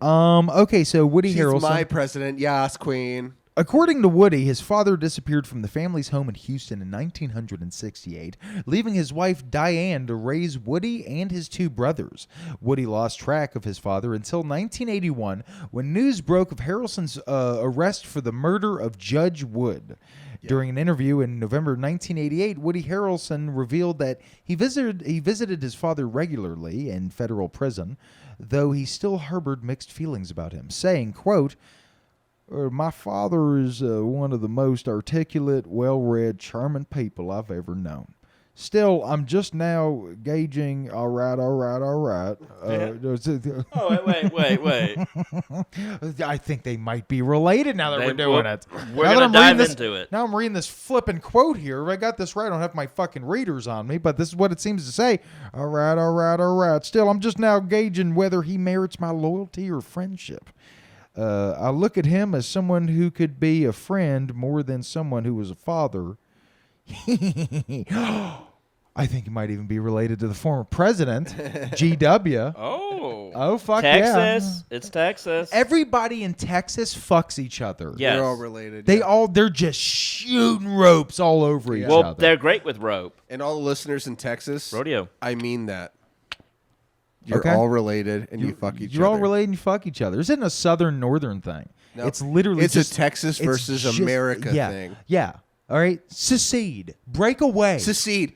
Okay, so Woody She's Harrelson. my president. Yes, queen. According to Woody, his father disappeared from the family's home in Houston in 1968, leaving his wife Diane to raise Woody and his two brothers. Woody lost track of his father until 1981, when news broke of Harrelson's arrest for the murder of Judge Wood. During an interview in November 1988, Woody Harrelson revealed that he visited his father regularly in federal prison, though he still harbored mixed feelings about him, saying, quote, "My father is one of the most articulate, well-read, charming people I've ever known. Still, I'm just now gauging, all right. Oh, wait. I think they might be related now that we're doing it. We're Now that going I'm to dive reading into it. Now I'm reading this flipping quote here. If I got this right, I don't have my fucking readers on me, but this is what it seems to say. All right. Still, I'm just now gauging whether he merits my loyalty or friendship. I look at him as someone who could be a friend more than someone who was a father." I think he might even be related to the former president, GW. Oh, fuck Texas. yeah. It's Texas. Everybody in Texas fucks each other. Yes. They're all related. They're just shooting ropes all over each other. Well, they're great with rope. And all the listeners in Texas, Rodeo. I mean that. You're Okay. all related and you fuck each other. You're all related and you fuck each other. This isn't a southern-northern thing. No. It's literally It's just... a Texas it's versus just- America yeah, thing. Yeah. All right? Secede. Break away. Secede.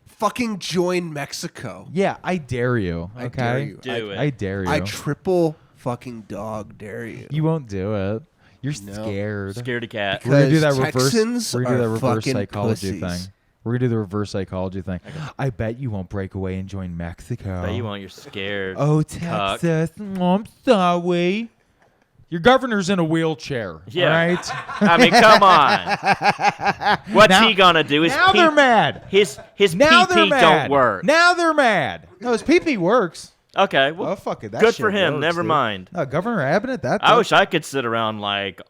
Fucking join Mexico. Yeah, I dare you. Okay? I dare you. Do it. I dare you. I triple fucking dog dare you. You won't do it. You're No. scared. Scaredy cat. We're gonna do that Because reverse. Texans We're gonna do that are reverse fucking psychology pussies. thing. We're gonna do the reverse psychology thing. I bet you won't break away and join Mexico. Bet you won't. You're scared. Oh, cuck. Texas. I'm sorry. Your governor's in a wheelchair. Yeah. All right. I mean, come on. What's he gonna do? His Now they're mad. His Now they're PP mad. don't work. Now they're mad. No, his PP works. Okay. Well, Oh, fuck it. That good shit for him. works, Never dude. mind. No, Governor Abbott, that I wish I could sit around like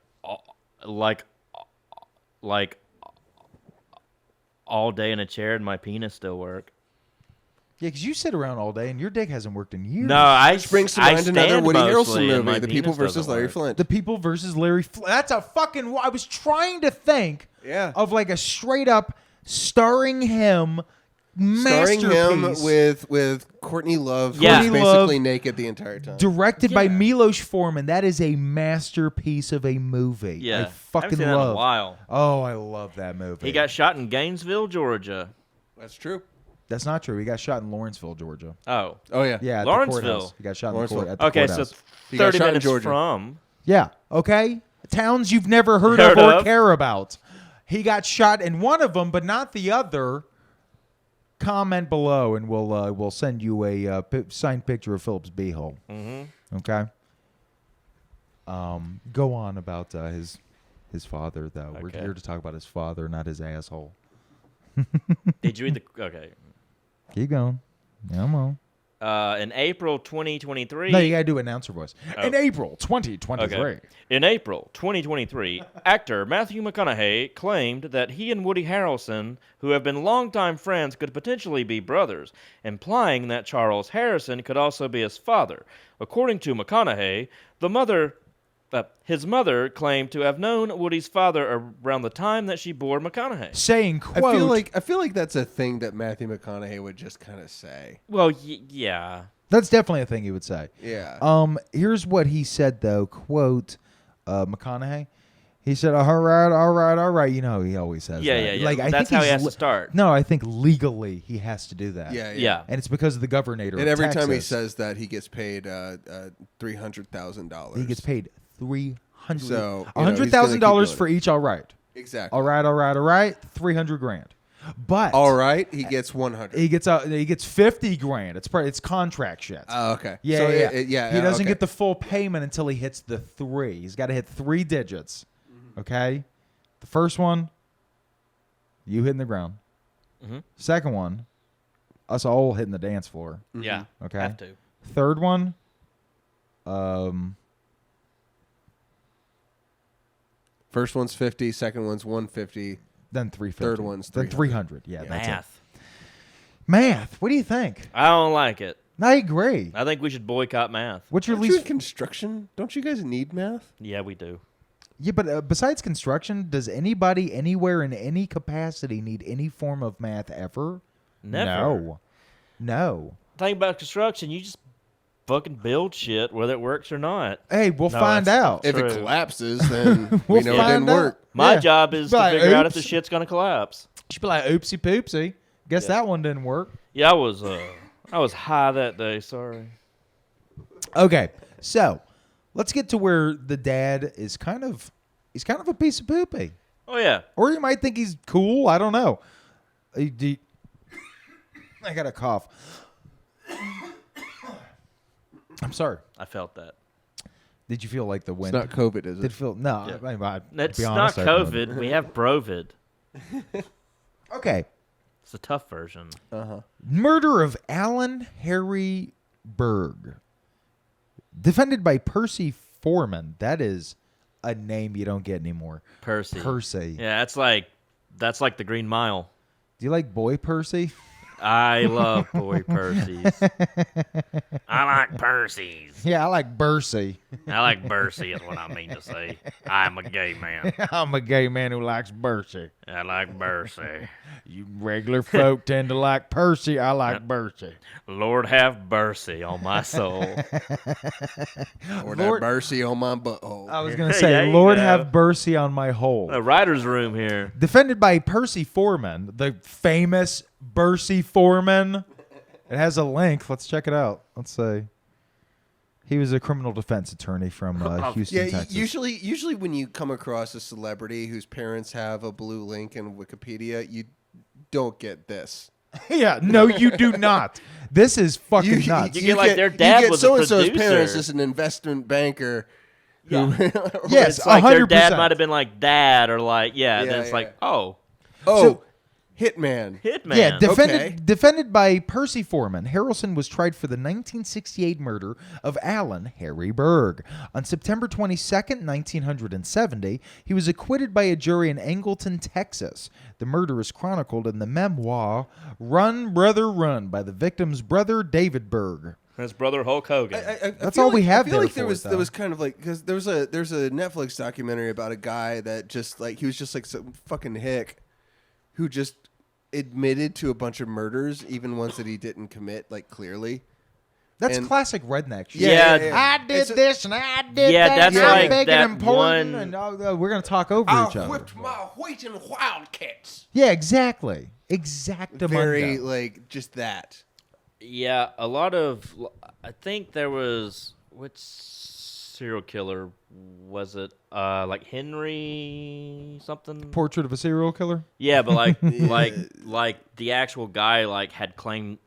all day in a chair and my penis still work. Yeah, because you sit around all day and your dick hasn't worked in years. No, I Which brings to I mind another stand Woody mostly Harrelson and my movie, The People penis versus doesn't Larry work. Flint. The People versus Larry Flint. That's a fucking... I was trying to think of like a straight up starring him Starring masterpiece. him with Courtney Love, Yeah. who's Courtney basically Love. naked the entire time. Directed by Yeah. Milos Forman. That is a masterpiece of a movie. Yeah. I haven't fucking seen that in a love. while. Oh, I love that movie. He got shot in Gainesville, Georgia. That's true. That's not true. He got shot in Lawrenceville, Georgia. Oh. Oh yeah. Yeah, at the Lawrenceville. courthouse. He got shot in the Lawrenceville. at the Okay, courthouse. so He got 30 shot in minutes Georgia. from. Yeah, okay? Towns you've never heard Heard of or of. care about. He got shot in one of them, but not the other. Comment below, and we'll send you a signed picture of Philip's beehole. Mm-hmm. Okay. Go on about his father, though. We're Okay. here to talk about his father, not his asshole. Did you read the? Okay. Keep going. Come on. In April 2023. No, you gotta do announcer voice. Oh. In April 2023. Okay. In April 2023, actor Matthew McConaughey claimed that he and Woody Harrelson, who have been longtime friends, could potentially be brothers, implying that Charles Harrison could also be his father. According to McConaughey, his mother claimed to have known Woody's father around the time that she bore McConaughey. Saying, quote, I feel like that's a thing that Matthew McConaughey would just kind of say. Well, yeah. that's definitely a thing he would say. Yeah. Here's what he said, though. Quote, McConaughey. He said, all right. You know, he always says Yeah, that. yeah. Like, I That's think how he he's has to start. No, I think legally he has to do that. Yeah. And it's because of the governor And of every Texas. time he says that, he gets paid $300,000. He gets paid $100,000 So, you know, he's gonna keep $100,000 doing for it. each all right. Exactly. All right, $300,000. But All right. He gets 100. he gets $50,000. It's contract shit. Oh, okay. Yeah, So yeah. yeah. He doesn't okay. get the full payment until he hits the 3. He's got to hit 3 digits. Okay? The first one, you hitting the ground. Mm-hmm. Second one, us all hitting the dance floor. Yeah. Okay. Have to. Third one, First one's 50, second one's 150. then 350. Third one's then 300. 300. Yeah, that's it. Math. Math. What do you think? I don't like it. I agree. I think we should boycott math. What's your Aren't you in least? construction? Don't you guys need math? Yeah, we do. Yeah, but besides construction, does anybody anywhere in any capacity need any form of math ever? Never. No. Thing about construction, you just fucking build shit whether it works or not. Hey, we'll No, find that's out. If it True. collapses, then We'll we know it didn't find out. work. My Yeah. job is Be to like, figure out if the oops. shit's gonna collapse. She'd be like, oopsie poopsie. Guess Yeah. that one didn't work. Yeah, I was high that day. Sorry. Okay, so let's get to where the dad is he's kind of a piece of poopy. Oh yeah. Or you might think he's cool. I don't know. I got a cough. I'm sorry. I felt that. Did you feel like the It's wind? not COVID, is Did it? feel no? Yeah. It's It's not COVID. We have Brovid. Okay. It's a tough version. Murder of Alan Harry Berg, defended by Percy Foreman. That is a name you don't get anymore. Percy. Percy. Yeah, that's like the Green Mile. Do you like Boy Percy? I love boy Percy's. I like Percy's. Yeah, I like Bercy. I like Bercy is what I mean to say. I'm a gay man. I'm a gay man who likes Bercy. I like Bercy. You regular folk tend to like Percy. I like Bercy. Lord have mercy on my soul. Or Lord- that mercy on my butthole. I was going to There say, you Lord go. have mercy on my hole. A writer's room here. Defended by Percy Foreman, the famous Percy Foreman. It has a link. Let's check it out. Let's say he was a criminal defense attorney from Houston, Yeah, Texas. usually when you come across a celebrity whose parents have a blue link in Wikipedia, you don't get this. Yeah, no, you do not. This is fucking nuts. You get like their dad was a so-and-so's parents producer. is an investment banker. Yeah. Who, Yes, It's like their 100%. dad might have been like dad or like, yeah, then it's Yeah, like, oh, Oh, Hitman. Hitman. Yeah, Okay. defended by Percy Foreman, Harrelson was tried for the 1968 murder of Alan Harry Berg. On September 22nd, 1970, he was acquitted by a jury in Angleton, Texas. The murder is chronicled in the memoir Run, Brother, Run by the victim's brother, David Berg. His brother Hulk Hogan. That's feel all we have I feel there like for there it, was though. there was kind of like because there's a Netflix documentary about a guy that just like he was just like some fucking hick who just admitted to a bunch of murders, even ones that he didn't commit, like clearly. That's And- classic redneck shit. Yeah, I did this and I did Yeah, that. that's and I'm like big that and important, one- and we're gonna talk over each other. my wheat and wildcats. Yeah, exactly. Exactamundo. Very like just that. Yeah, a lot of. I think there was which serial killer was it? Like Henry something. Portrait of a serial killer. Yeah, but like the actual guy like had claimed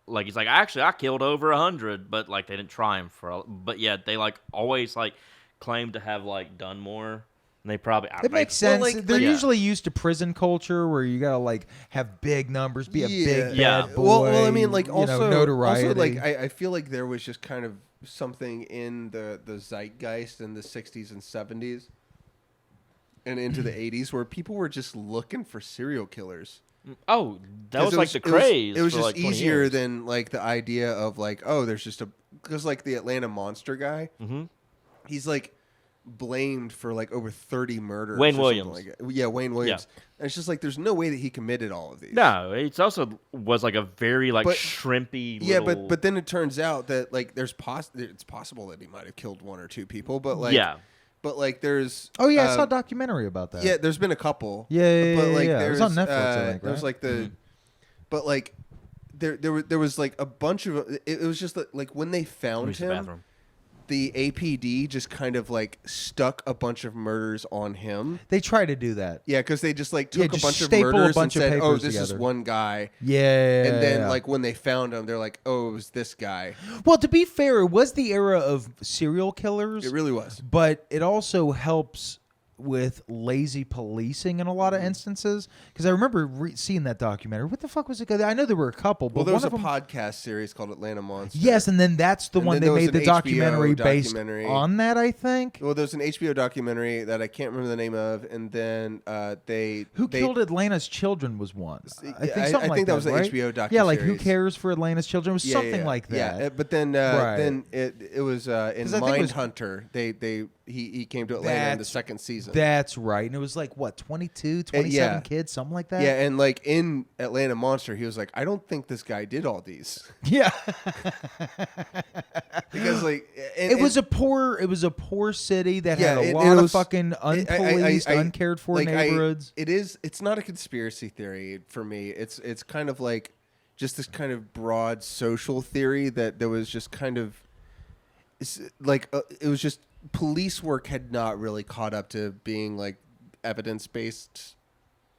like he's like actually I killed over 100, but like they didn't try him for. But yeah, they like always like claimed to have like done more. And they probably It makes sense. like- They're yeah. usually used to prison culture where you gotta like have big numbers, be a big Yeah. bad boy. Well, I mean, like you also, know, notoriety. also like I feel like there was just kind of something in the zeitgeist in the 60s and 70s and into the 80s where people were just looking for serial killers. Oh, that 'Cause was it like the craze. It was for just like 20 easier years. than like the idea of like, oh, there's just a because like the Atlanta Monster guy, he's like blamed for like over 30 murders. Wayne or something Williams. like that. Yeah, Wayne Williams. And it's just like there's no way that he committed all of these. No, it's also was like a very like But- shrimpy. Yeah, little... but then it turns out that like it's possible that he might have killed one or two people, but like yeah, but like there's oh yeah, I saw a documentary about that. yeah, there's been a couple. Yeah, but like yeah. It was there's on Netflix, I think, there's right? like the but like there was like a bunch of it was just like when they found Use the him, bathroom. the APD just kind of like stuck a bunch of murders on him. They try to do that. Yeah, because they just like Yeah, took just a bunch of staple a murders bunch of and said, "Oh, papers this is together. one guy." Yeah. And then like when they found him, they're like, "Oh, it was this guy." well, to be fair, it was the era of serial killers. It really was. But it also helps with lazy policing in a lot of instances. Because I remember seeing that documentary. What the fuck was it? I know there were a couple, but Well, there was one a of them. podcast series called Atlanta Monster. Yes, and then that's the And one then they there was made the an documentary HBO based documentary. on that. I think. Well, there's an HBO documentary that I can't remember the name of, and then they Who they, Killed Atlanta's Children was one. I think I something like think that was the right? HBO docuseries. Yeah, like Who Cares for Atlanta's Children? It was Yeah, something yeah. like that. Yeah, but then Right. then it was in 'Cause I think it was- Mindhunter. They he came to Atlanta in the second season. That's right. And it was like, what, 22, 27 kids, something like that? Yeah, and like in Atlanta Monster, he was like, I don't think this guy did all these. Yeah. Because like it was a poor city that had a lot of fucking unpoliced, uncared for neighborhoods. It's not a conspiracy theory for me. It's kind of like just this kind of broad social theory that there was just kind of it was just police work had not really caught up to being like evidence-based.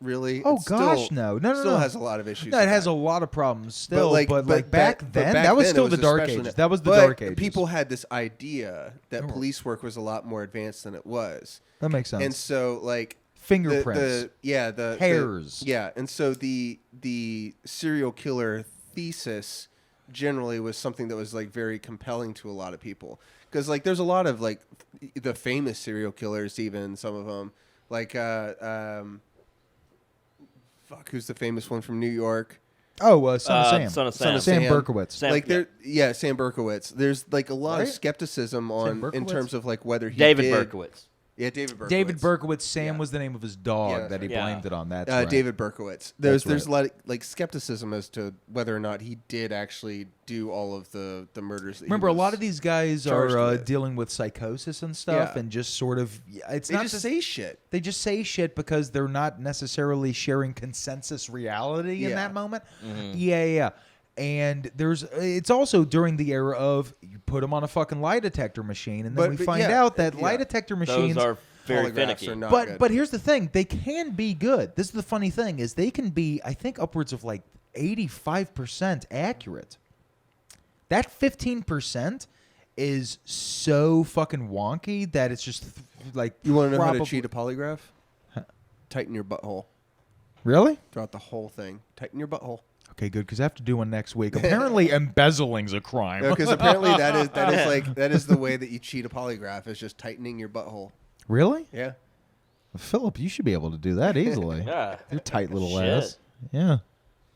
Really? Oh it's gosh, still, no. Still has a lot of issues. No, it has a lot of problems still. But back then, back that was then, still it the dark ages. That was the dark ages. People had this idea that police work was a lot more advanced than it was. That makes sense. And so, like fingerprints, the hairs, and so the serial killer thesis generally was something that was like very compelling to a lot of people because like there's a lot of like the famous serial killers, even some of them like who's the famous one from New York? Oh, Son of Sam. Son of Sam. Sam Berkowitz. Sam Berkowitz. There's like a lot of skepticism in terms of like whether he David did. Berkowitz. Yeah, David Berkowitz. David Berkowitz. Sam was the name of his dog that he blamed it on. That's right. David Berkowitz. There's a lot of like skepticism as to whether or not he did actually do all of the murders. Remember, a lot of these guys are dealing with psychosis and stuff, and just sort of they just say shit. They just say shit because they're not necessarily sharing consensus reality in that moment. Mm-hmm. Yeah. And it's also during the era of you put them on a fucking lie detector machine, and then we find out that lie detector machines are very finicky. Are not good. But here's the thing: they can be good. This is the funny thing: is they can be, I think, upwards of like 85% accurate. That 15% is so fucking wonky that it's just like you want to know how to cheat a polygraph? Tighten your butthole. Really? Throughout the whole thing, tighten your butthole. Okay, good, because I have to do one next week. Apparently, embezzling's a crime. Because apparently that is the way that you cheat a polygraph is just tightening your butthole. Really? Yeah. Philip, you should be able to do that easily. Yeah. You're tight little ass. Yeah.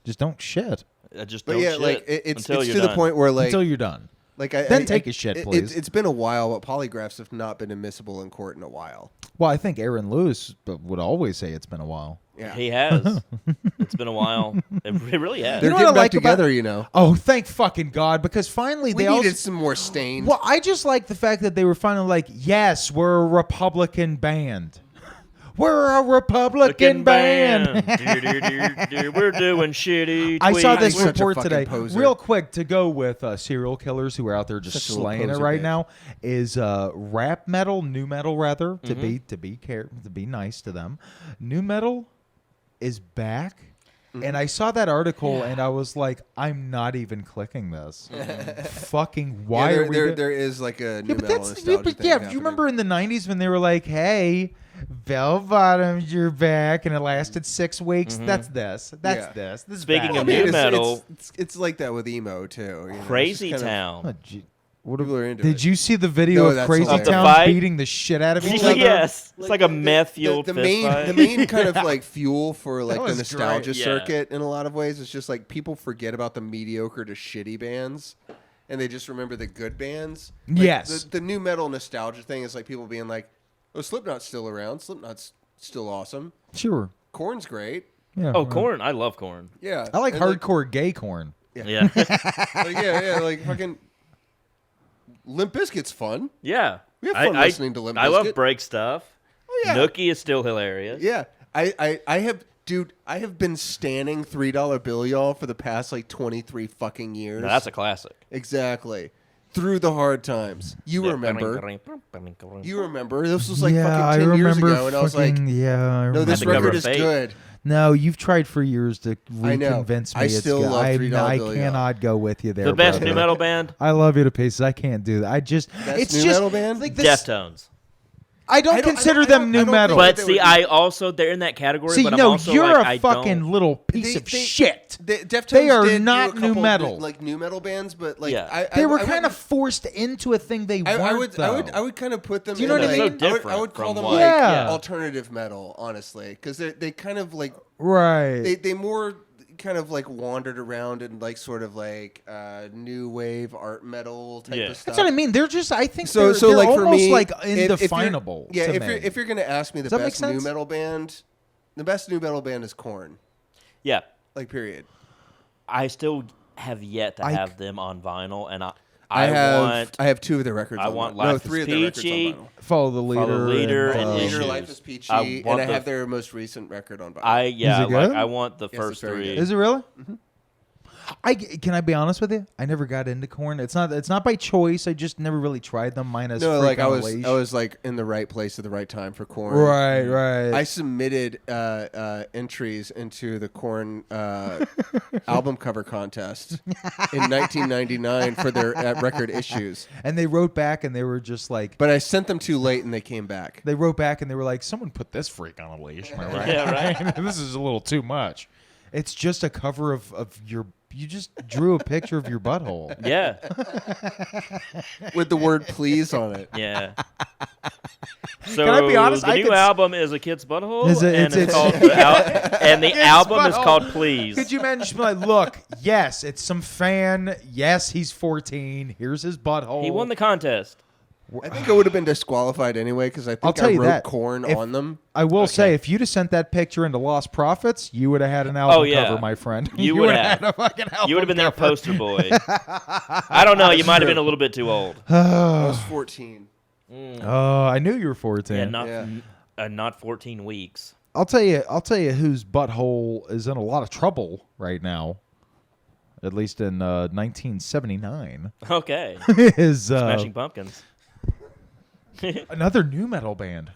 Just don't shit. Just don't shit. Like it's to done. the point where like until you're done. Like then take a shit, please. It's been a while, but polygraphs have not been admissible in court in a while. Well, I think Aaron Lewis would always say it's been a while. Yeah, he has. It's been a while. It really has. They're getting back together, you know. Oh, thank fucking God! Because finally we needed some more stain. Well, I just like the fact that they were finally like, yes, we're a Republican band. We're a Republican band. We're doing shitty tweets. I saw this report today. Poser. Real quick, to go with serial killers who are out there just slaying it right now, is rap metal, new metal rather, to be nice to them. New metal is back. And I saw that article and I was like, I'm not even clicking this. Fucking why are we there is like a new metal nostalgia thing do you remember in the 90s when they were like, hey, bell bottoms, you're back, and it lasted 6 weeks? Mm-hmm. That's this. This is Speaking bad. of new metal, it's like that with emo too. You know? Crazy Town. What people are into Did you see the video of Crazy Town beating the shit out of each other? Yes, it's like a meth-fueled the main kind of like fuel for like the nostalgia circuit in a lot of ways. It's just like people forget about the mediocre to shitty bands, and they just remember the good bands. Like, yes, the new metal nostalgia thing is like people being like, "Oh, Slipknot's still around. Slipknot's still awesome. Sure, Korn's great. Yeah. Oh, Korn. I love Korn. Yeah, I like hardcore gay Korn. Yeah. Like fucking." Limp Bizkit's fun. Yeah. We have fun listening to Limp Bizkit. I love break stuff. Oh, yeah. Nookie is still hilarious. Yeah. I have been standing $3 bill, y'all, for the past like 23 fucking years. No, that's a classic. Exactly. Through the hard times. You remember. This was like fucking 10 years ago, and I was like, no, this record is good. No, you've tried for years to reconvince me. I still love $3 bill. I cannot go with you there. The best brother. new metal band? I love you to pieces. I can't do that. It's metal band? Like this, Deftones. I don't consider them new metal. But see, they're in that category. See, but no, I'm also you're like, a fucking little piece of shit. Deftones they are did not new metal, like new metal bands, but like they were kind of forced into a thing they weren't. I would kind of put them. Do you know what I mean? I would call them like alternative metal, honestly, because they kind of like right. They more kind of like wandered around in like sort of like new wave art metal type of stuff. That's what I mean. They're just, I think So they're like for almost me, like if indefinable. if you're gonna ask me the Does that make best new sense? metal band, the best new metal band is Korn. Yeah. Like period. I still have yet to have them on vinyl, and I want. have 2 of their records. I on want vinyl. Life No, is 3 of their records on Peachy. vinyl. Follow the Leader. Follow the Leader and, and Leader, Issues. Life is Peachy, I and want I the- have their most recent record on vinyl. Is it good? I want the Yes, first it's very 3. good. Is it really? Mm-hmm. Can I be honest with you? I never got into Korn. It's not by choice. I just never really tried them. Minus No, like I was Leash. like in the right place at the right time for Korn. Right. I submitted entries into the Korn album cover contest in 1999 for their record issues. And they wrote back and they were just like, But I sent them too late and they came back. they wrote back and they were like, someone put this freak on a leash. Am I right? Yeah, right. This is a little too much. It's just a cover of your. You just drew a picture of your butthole. Yeah. With the word please on it. Yeah. So Can I be honest? the I new could album is a kid's butthole, Is it- and it's- it's called and the Kid's album is butthole. called Please. Could you imagine just be like, look, yes, it's some fan. Yes, he's 14. Here's his butthole. He won the contest. I think I would have been disqualified anyway because I I'll think tell I you wrote that. Korn If- on them. I will Okay. say, if you'd have sent that picture into Lost Profits, you would have had an album yeah. cover, my friend. You would would have. had a fucking album You would have been their cover. poster boy. I don't know. You might have been a little bit too old. I was 14. Oh, I knew you were 14. Yeah, not 14 weeks. I'll tell you whose butthole is in a lot of trouble right now. At least in 1979, Okay. is Smashing Pumpkins. another new metal band.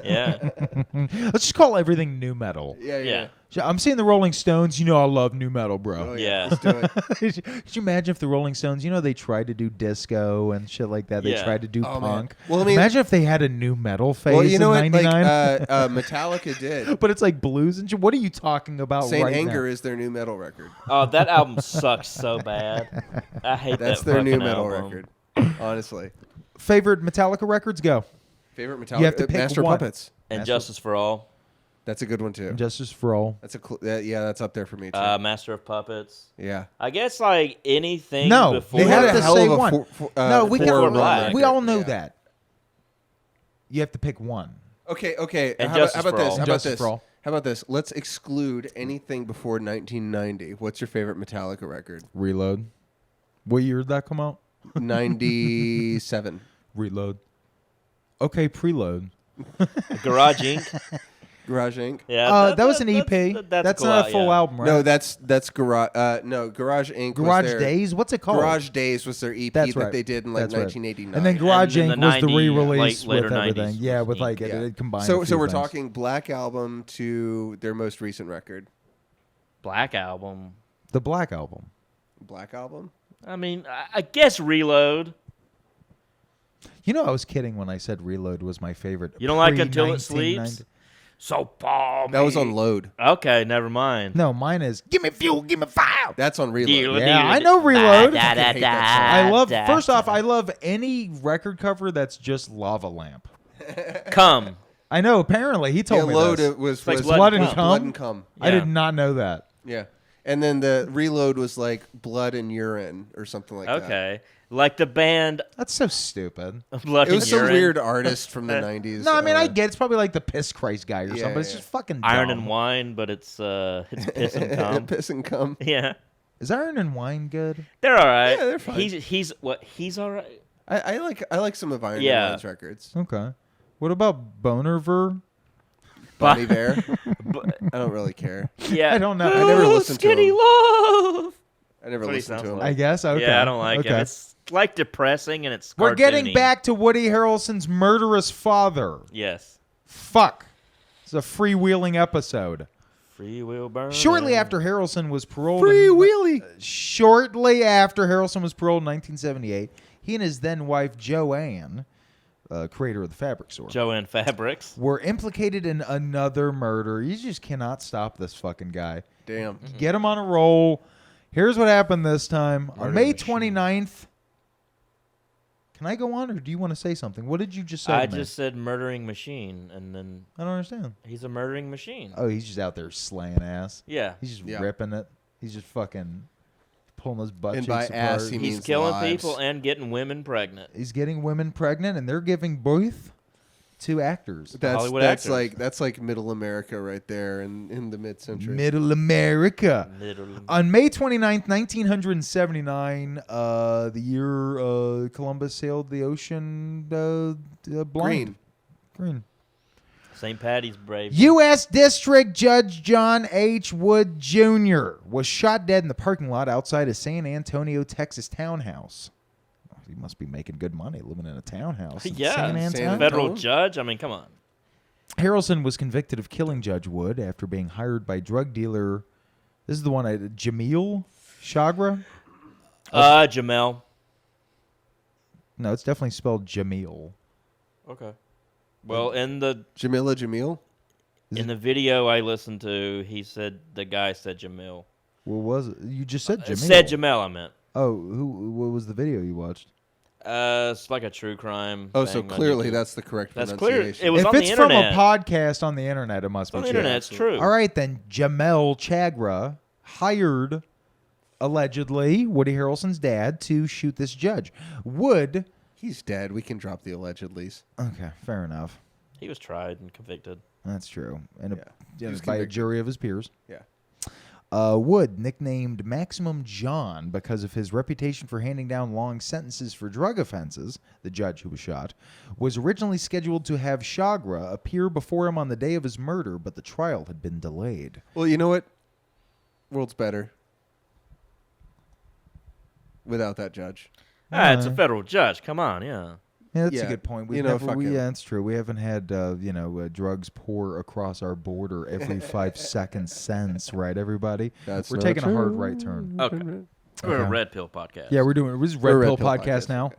Yeah. Let's just call everything new metal. Yeah. I'm seeing the Rolling Stones. You know I love new metal, bro. Oh, Yeah. Let's do it. Could you imagine if the Rolling Stones, they tried to do disco and shit like that. They Yeah. tried to do Oh, man. punk. Well, I mean- imagine if they had a new metal phase Well, you know in what? Like, 99. Metallica did. But it's like blues and shit. What are you talking about Saint right Anger now? is their new metal record. Oh, that album sucks so bad. I hate That's that their new fucking metal album. record. Honestly. Favorite Metallica records? Go. Favorite Metallica? You have to pick Master one. Puppets. And Master- Justice for All. That's a good one too. Justice for All. That's yeah, that's up there for me too. Master of Puppets. Yeah. I guess like anything No, before. they have had a to hell say of a one. No, we Four can. Black. We all know Yeah. that. You have to pick one. Okay. And How Justice about for this? All. How about Justice this? for All. How about this? Let's exclude anything before 1990. What's your favorite Metallica record? Reload. What year did that come out? 97. Reload. Okay, preload. Garage Inc. Garage Inc. Yeah, That was an EP. That's cool, not a full yeah. album, right? No, that's Garage. No, Garage Inc. Garage was their, Days. What's it called? Garage Days was their EP That's that right. they did in like That's right. 1989. And then Garage And Inc. then the was the 90, re-release later with 90s everything. Yeah, was with like Yeah. it combined. So a few we're things. talking Black Album to their most recent record. Black Album. the Black Album. Black Album. I mean, I guess Reload. I was kidding when I said Reload was my favorite. You don't like Until It 1990 Sleeps? So palmy. That was on Load. Okay, never mind. No, mine is Give Me Fuel, Give Me Fire. That's on Reload. Deal- Yeah, I know Reload. Da, da, hate da, that I love. da, First da. off, I love any record cover that's just Lava Lamp. Come. I know. Apparently, he Yeah, told me Load this. it was like was Blood and was Cum? Blood and Cum. I did Yeah. not know that. Yeah. And then the Reload was like Blood and Urine or something like that. Okay. Like the band That's so stupid. Blood It was and some Urine. weird artist from the 90s. No, I mean I get it's probably like the Piss Christ guy or Yeah, something. But it's yeah. just fucking Iron dumb. and Wine, but it's piss and cum. Piss and Cum. Yeah. Is Iron and Wine good? They're all right. Yeah, they're fine. He's all right. I like some of Iron Yeah. Man's records. Okay. What about Bonerver? Bonnie Bear. I don't really care. Yeah. I don't know. I never listened to Skinny him. Love. I never That's what he listened to sounds him. like. I guess. Okay. Yeah, I don't like okay. it. It's like depressing and it's We're getting cartoony. back to Woody Harrelson's murderous father. Yes. Fuck. It's a freewheeling episode. Free will burn. Shortly after Harrelson was paroled. Free Wheelie. Shortly after Harrelson was paroled in 1978, he and his then wife Joanne, creator of the fabric store, Joanne Fabrics. were implicated in another murder. You just cannot stop this fucking guy. Damn. Get him on a roll. Here's what happened this time. On Murder May machine. 29th. Can I go on, or do you want to say something? What did you just say? I to me? just said murdering machine, and then I don't understand. he's a murdering machine. Oh, he's just out there slaying ass. Yeah. He's just Yeah. ripping it. He's just fucking pulling his butt And cheeks by apart. ass, he He's means killing lives. people and getting women pregnant. He's getting women pregnant, and they're giving birth to actors. Hollywood That's actors. like middle America right there in the mid-century. Middle America. Middle. On May 29th, 1979, the year Columbus sailed the ocean blind. Green. St. Patty's brave. U.S. District Judge John H. Wood Jr. was shot dead in the parking lot outside a San Antonio, Texas townhouse. Oh, he must be making good money living in a townhouse. In Yeah, San Antonio. federal judge. I mean, come on. Harrelson was convicted of killing Judge Wood after being hired by drug dealer. This is the one, Jamil Chagra? Jamel. No, it's definitely spelled Jamil. Okay. Well, in the Jamil? video I listened to, the guy said Jamil. What was it? You just said Jamil. Said Jamel, I meant. Oh, what was the video you watched? It's like a true crime. Oh, thing so on clearly YouTube. that's the correct That's clear. pronunciation. It was If on it's the from internet. a podcast on the internet, it must It's on be the true. internet. It's true. All right, then. Jamel Chagra hired, allegedly, Woody Harrelson's dad to shoot this judge. Wood. He's dead. We can drop the allegedlys. Okay, fair enough. He was tried and convicted. That's true. And He was by a convicted. jury of his peers. Yeah. Wood, nicknamed Maximum John because of his reputation for handing down long sentences for drug offenses, the judge who was shot, was originally scheduled to have Chagra appear before him on the day of his murder, but the trial had been delayed. Well, you know what? World's better without that judge. It's a federal judge. Come on, yeah. Yeah, that's a Yeah, good point. you know, fuck him. Yeah, that's true. We haven't had drugs pour across our border every 5 seconds since, right, everybody? That's We're not taking a hard true. right turn. Okay. We're a Okay. Red Pill podcast. Yeah, we're doing this is We're Red a Pill Red Pill podcast now.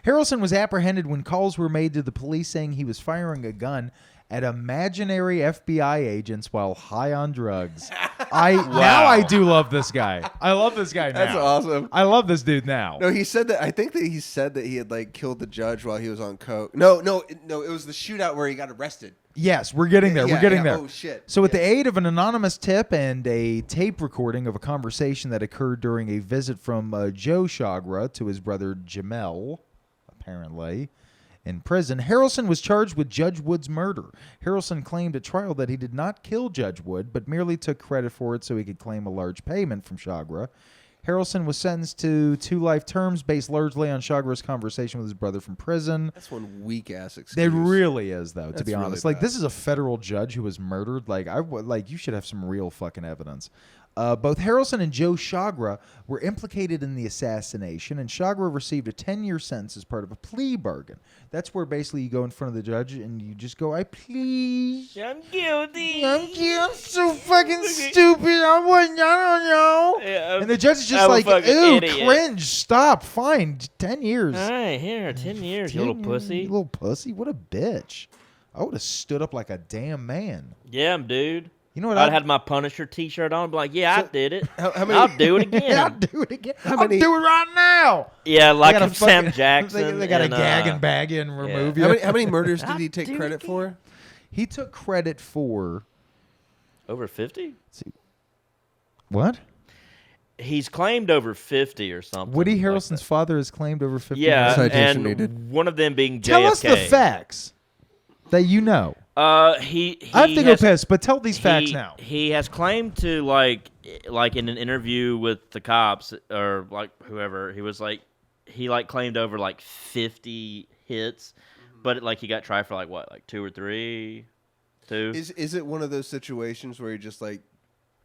Harrelson was apprehended when calls were made to the police saying he was firing a gun at imaginary FBI agents while high on drugs. Now I do love this guy. I love this guy now. That's awesome. I love this dude now. No, he said that. I think that he said that he had like killed the judge while he was on coke. No. It was the shootout where he got arrested. Yes, we're getting there. We're getting there. Oh shit. So with the aid of an anonymous tip and a tape recording of a conversation that occurred during a visit from Joe Chagra to his brother Jamel, apparently, in prison, Harrelson was charged with Judge Wood's murder. Harrelson claimed at trial that he did not kill Judge Wood, but merely took credit for it so he could claim a large payment from Chagra. Harrelson was sentenced to 2 life terms based largely on Chagra's conversation with his brother from prison. That's one weak ass excuse. It really is, though, to That's be really honest. Like, bad. this is a federal judge who was murdered. Like, you should have some real fucking evidence. Both Harrelson and Joe Chagra were implicated in the assassination, and Chagra received a 10-year sentence as part of a plea bargain. That's where basically you go in front of the judge and you just go, I plead. I'm guilty. I'm so fucking stupid. I don't know. Yeah, And the judge is just I'm a like, fucking ew, idiot. cringe. Stop. Fine. 10 years. All right, here, 10 years, you little 10 pussy. You little pussy. What a bitch. I would have stood up like a damn man. Yeah, dude. You know what? I'd had my Punisher T-shirt on, and be like, yeah, I did it. how many- I'll do it again. I'll do it again. How I'll many- do it right now. Yeah, like They gotta I'm Sam fucking- Jackson. They got to and, gag and bag you and remove How you. many murders did he I'll take do it credit again. for? He took credit for Over 50? what? He's claimed over 50 or something. Woody like Harrelson's that. father has claimed over 50. Yeah, Citation and needed. one of them being JFK. Tell us the facts that you know. He I have to go has- piss, but tell these facts he- now. He has claimed to like in an interview with the cops or like whoever, he claimed over like 50 hits, but like he got tried for like what, like 2 or 3, 2. Is it one of those situations where you're just like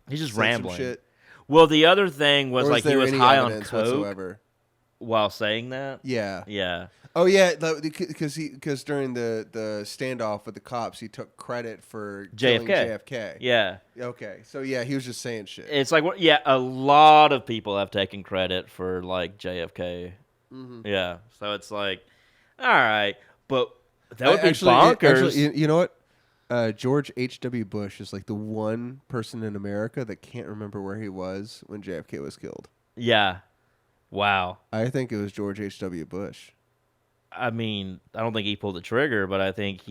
He's just said some rambling. shit? Well, the other thing was Or is like he there was any high on evidence coke whatsoever? while saying that. Yeah. Yeah. Oh yeah, because during the standoff with the cops, he took credit for killing JFK. Yeah. Okay, so yeah, he was just saying shit. It's like yeah, a lot of people have taken credit for like JFK. Mm-hmm. Yeah, so it's like, all right, but that would be Actually, bonkers. you know what? George H.W. Bush is like the one person in America that can't remember where he was when JFK was killed. Yeah, wow. I think it was George H.W. Bush. I mean, I don't think he pulled the trigger, but I think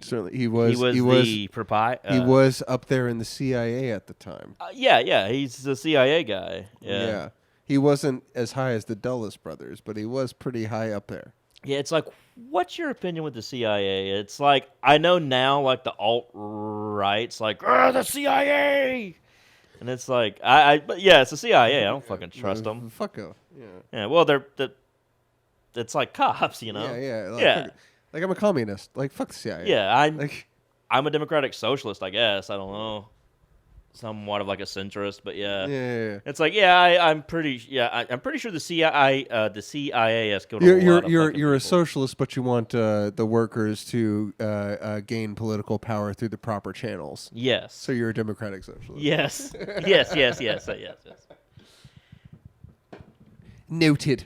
Certainly, he he was the proprietor. he was up there in the CIA at the time. Yeah, he's the CIA guy. Yeah. He wasn't as high as the Dulles brothers, but he was pretty high up there. Yeah, it's like, what's your opinion with the CIA? It's like, I know now, like, the alt-right's like, the CIA! And it's like, but yeah, it's the CIA. I don't fucking trust them. Fuck off. Yeah. Yeah, well, it's like cops, you know? Yeah. Like, I'm a communist. Like, fuck the CIA. Yeah, Like, I'm a democratic socialist, I guess. I don't know. Somewhat of like a centrist, but yeah. It's like, I'm pretty sure the CIA has killed a lot of fucking You're a people. socialist, but you want the workers to gain political power through the proper channels. Yes. So you're a democratic socialist. Yes. Yes. Noted.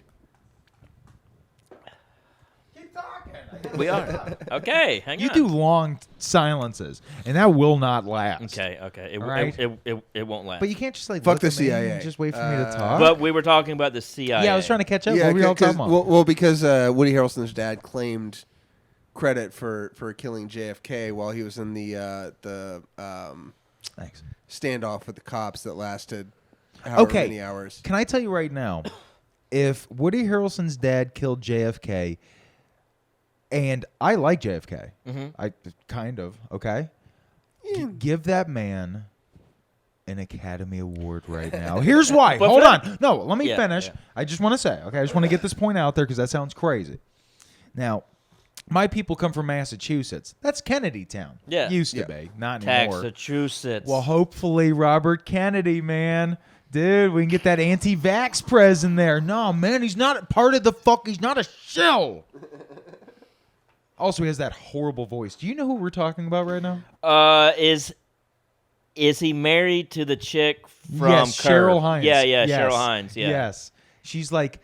Keep talking. We are. Okay, hang You on. do long silences, and that will not last. Okay. It Right. it won't last. But you can't just like Fuck look the at me CIA. and just wait for me to talk. But we were talking about the CIA. yeah, I was trying to catch up. What were y'all talking about? well, because Woody Harrelson's dad claimed credit for killing JFK while he was in the Thanks. standoff with the cops that lasted however many hours. Can I tell you right now, if Woody Harrelson's dad killed JFK, and I like JFK, I kind of, okay? Give that man an Academy Award right now. Here's why. But Hold for- on. No, let me Yeah, finish. yeah. I just want to say, okay? I just want to get this point out there because that sounds crazy. Now, my people come from Massachusetts. That's Kennedy Town. Yeah. Used to Yeah. be. Not anymore. Massachusetts. Well, hopefully Robert Kennedy, man. Dude, we can get that anti-vax prez in there. No, man, he's not part of the fuck. He's not a shill. Also, he has that horrible voice. Do you know who we're talking about right now? Is he married to the chick from yes, Curb? Cheryl Hines. Yeah, Yes. Cheryl Hines. Yeah. Yes. She's like,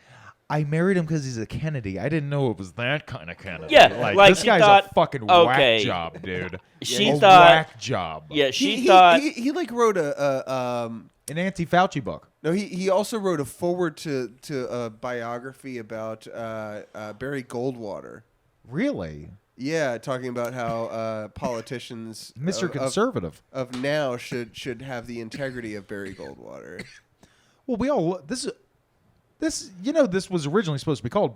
I married him because he's a Kennedy. I didn't know it was that kind of Kennedy. Yeah, like this she guy's thought, a fucking okay. whack job, dude. She a thought- whack job. Yeah, she He thought. he like wrote An anti-Fauci book. no, he also wrote a foreword to a biography about Barry Goldwater. Really? Yeah, talking about how politicians Mr. Conservative. of now should have the integrity of Barry Goldwater. Well, we all this was originally supposed to be called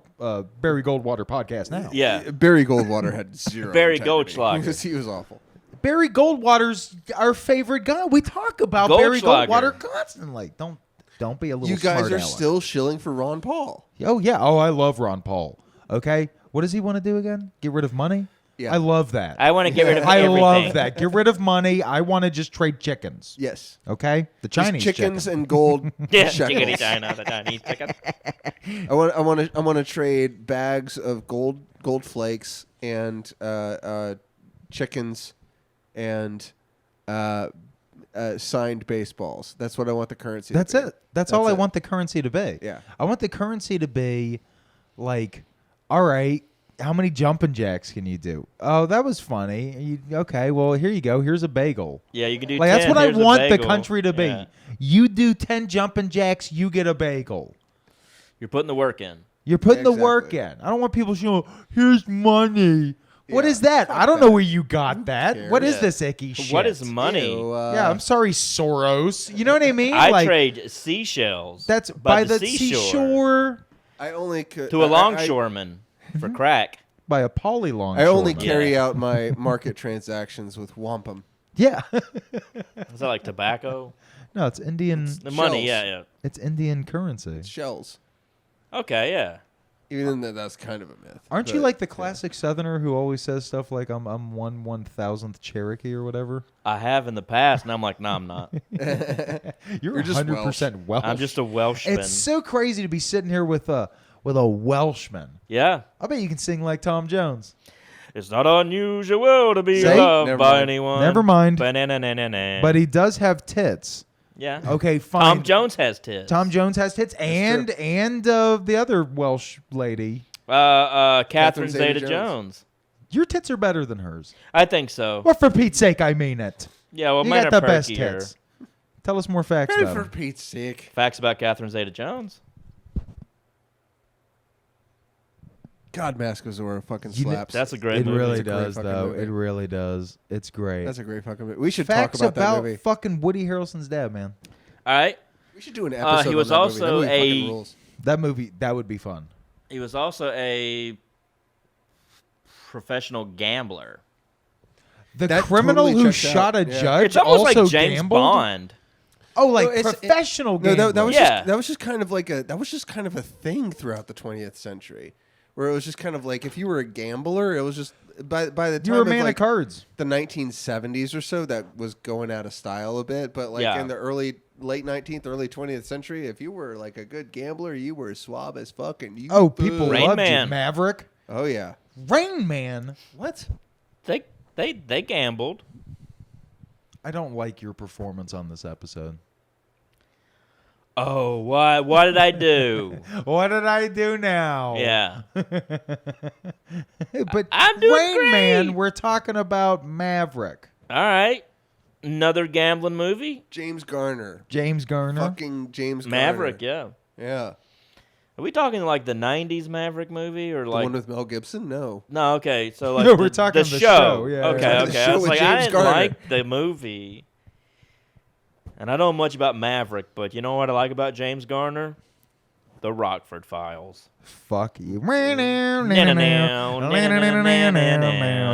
Barry Goldwater Podcast Now. Yeah. Barry Goldwater had zero. Barry integrity. Goldschlager. He was awful. Barry Goldwater's our favorite guy. We talk about Barry Goldschlager. Goldwater constantly. Don't be a little You guys smart are aleck. still shilling for Ron Paul. Oh yeah. Oh, I love Ron Paul. Okay. What does he want to do again? Get rid of money? Yeah. I love that. I want to get rid of I everything. love that. Get rid of money. I want to just trade chickens. Yes. Okay? The Just Chinese chickens chicken. and gold Yeah, shekels. chickadee China, the Chinese chicken. I want to trade bags of gold flakes and chickens and signed baseballs. That's what I want the currency. That's to be. it. That's all I it. want the currency to be. Yeah. I want the currency to be like, all right, how many jumping jacks can you do? Oh, that was funny. Okay, well, here you go. Here's a bagel. Yeah, you can do Like 10. that's what I Here's a want the bagel. country to be. Yeah. You do 10 jumping jacks, you get a bagel. You're putting the work in. You're putting the Exactly. work in. I don't want people showing, here's money. What Yeah, is that? I don't know where you got that. cares? What is Yeah. this icky shit? What is money? Ew, yeah, I'm sorry, Soros. You know what I mean? I like, trade seashells. that's by the seashore. seashore I only could To a longshoreman for crack. by a polylong. I only shoreman. carry Yeah. out my market transactions with wampum. Yeah. Is that like tobacco? No, it's Indian. The money, Shells. yeah. It's Indian currency. Shells. Okay, yeah. Even though that's kind of a myth. Aren't you but- like the classic Southerner who always says stuff like I'm 1/1000th Cherokee or whatever? I have in the past, and I'm like, no, I'm not. You're just 100% Welsh. I'm just a Welshman. It's so crazy to be sitting here with a Welshman. Yeah. I bet you can sing like Tom Jones. It's not unusual to be See? loved Never by mind. anyone. Never mind. Ba-na-na-na-na-na. But he does have tits. yeah. Okay, fine. Tom Jones has tits. Tom Jones has tits, and the other Welsh lady. Catherine Zeta-Jones. Jones. Your tits are better than hers. I think so. Well, for Pete's sake, I mean it. Yeah, well, You mine got are the best perkier. tits. Tell us more facts Hey, about for him. Pete's sake. Facts about Catherine Zeta-Jones. God, Mask of Zorro fucking You kn- slaps. That's a great It movie. really It's a great does, fucking though. movie. It really does. It's great. That's a great fucking movie. We should Facts talk about that movie. fucking Woody Harrelson's dad, man. All right. We should do an episode he was on that also movie. That movie fucking a- rules. That would be fun. He was also a professional gambler. The That criminal totally who checks out. shot a Yeah. judge It's almost also like James gambled? Bond. Oh, like No, it's- professional No, gambler. that was Yeah. just kind of like a thing throughout the 20th century, where it was just kind of like if you were a gambler, it was just by the time you were a man of like of cards. the 1970s or so that was going out of style a bit. But like Yeah. in the late 19th, early 20th century, if you were like a good gambler, you were suave as fuck. And you Oh, people Rain loved Man. you, Maverick. Oh yeah. Rain Man. What? They gambled. I don't like your performance on this episode. Oh, what did I do? What did I do now? Yeah. But I'm doing Rain great. Man, we're talking about Maverick. All right. Another gambling movie. James Garner. James Garner. Fucking James Maverick, Garner. yeah. Yeah. Are we talking like the 90s Maverick movie or The like one with Mel Gibson? No. No, okay. So like No, the, we're talking the the show. show, yeah, Okay, yeah. The okay. I show was with like I James didn't Garner. like the movie. And I don't know much about Maverick, but you know what I like about James Garner? The Rockford Files. Fuck you.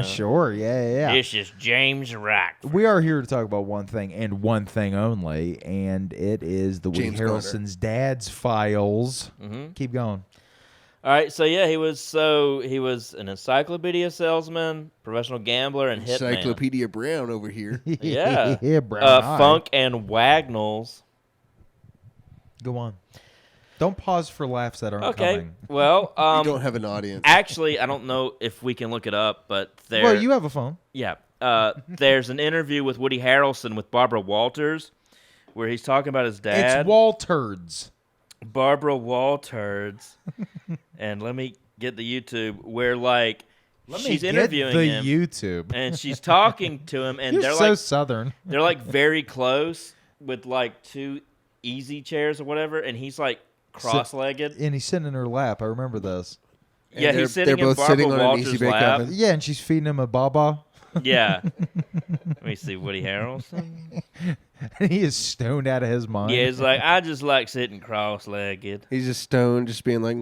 Sure, yeah. This is James Rockford. We are here to talk about one thing and one thing only, and it is the Woody James Garner. Harrelson's dad's files. Mhm. Keep going. All right, so yeah, he was an encyclopedia salesman, professional gambler, and hitman. Encyclopedia Brown over here. Yeah. Yeah, brown eye. Funk and Wagnalls. Go on. Don't pause for laughs that aren't Okay, coming. well, You don't have an audience. actually, I don't know if we can look it up, but there. Well, you have a phone. Yeah. There's an interview with Woody Harrelson with Barbara Walters where he's talking about his dad. It's Walturds. Barbara Walters. And let me get the YouTube where, like, she's interviewing the him. YouTube. And she's talking to him, and You're they're so like southern. they're like very close with like two easy chairs or whatever, and he's like cross-legged. And he's sitting in her lap. I remember this. And Yeah, they're- he's sitting they're both in Barbara sitting on an Walters' easy bake lap. oven. Yeah, and she's feeding him a baba. Yeah. Let me see, Woody Harrelson. And he is stoned out of his mind. Yeah, it's like I just like sitting cross-legged. He's just stoned, just being like.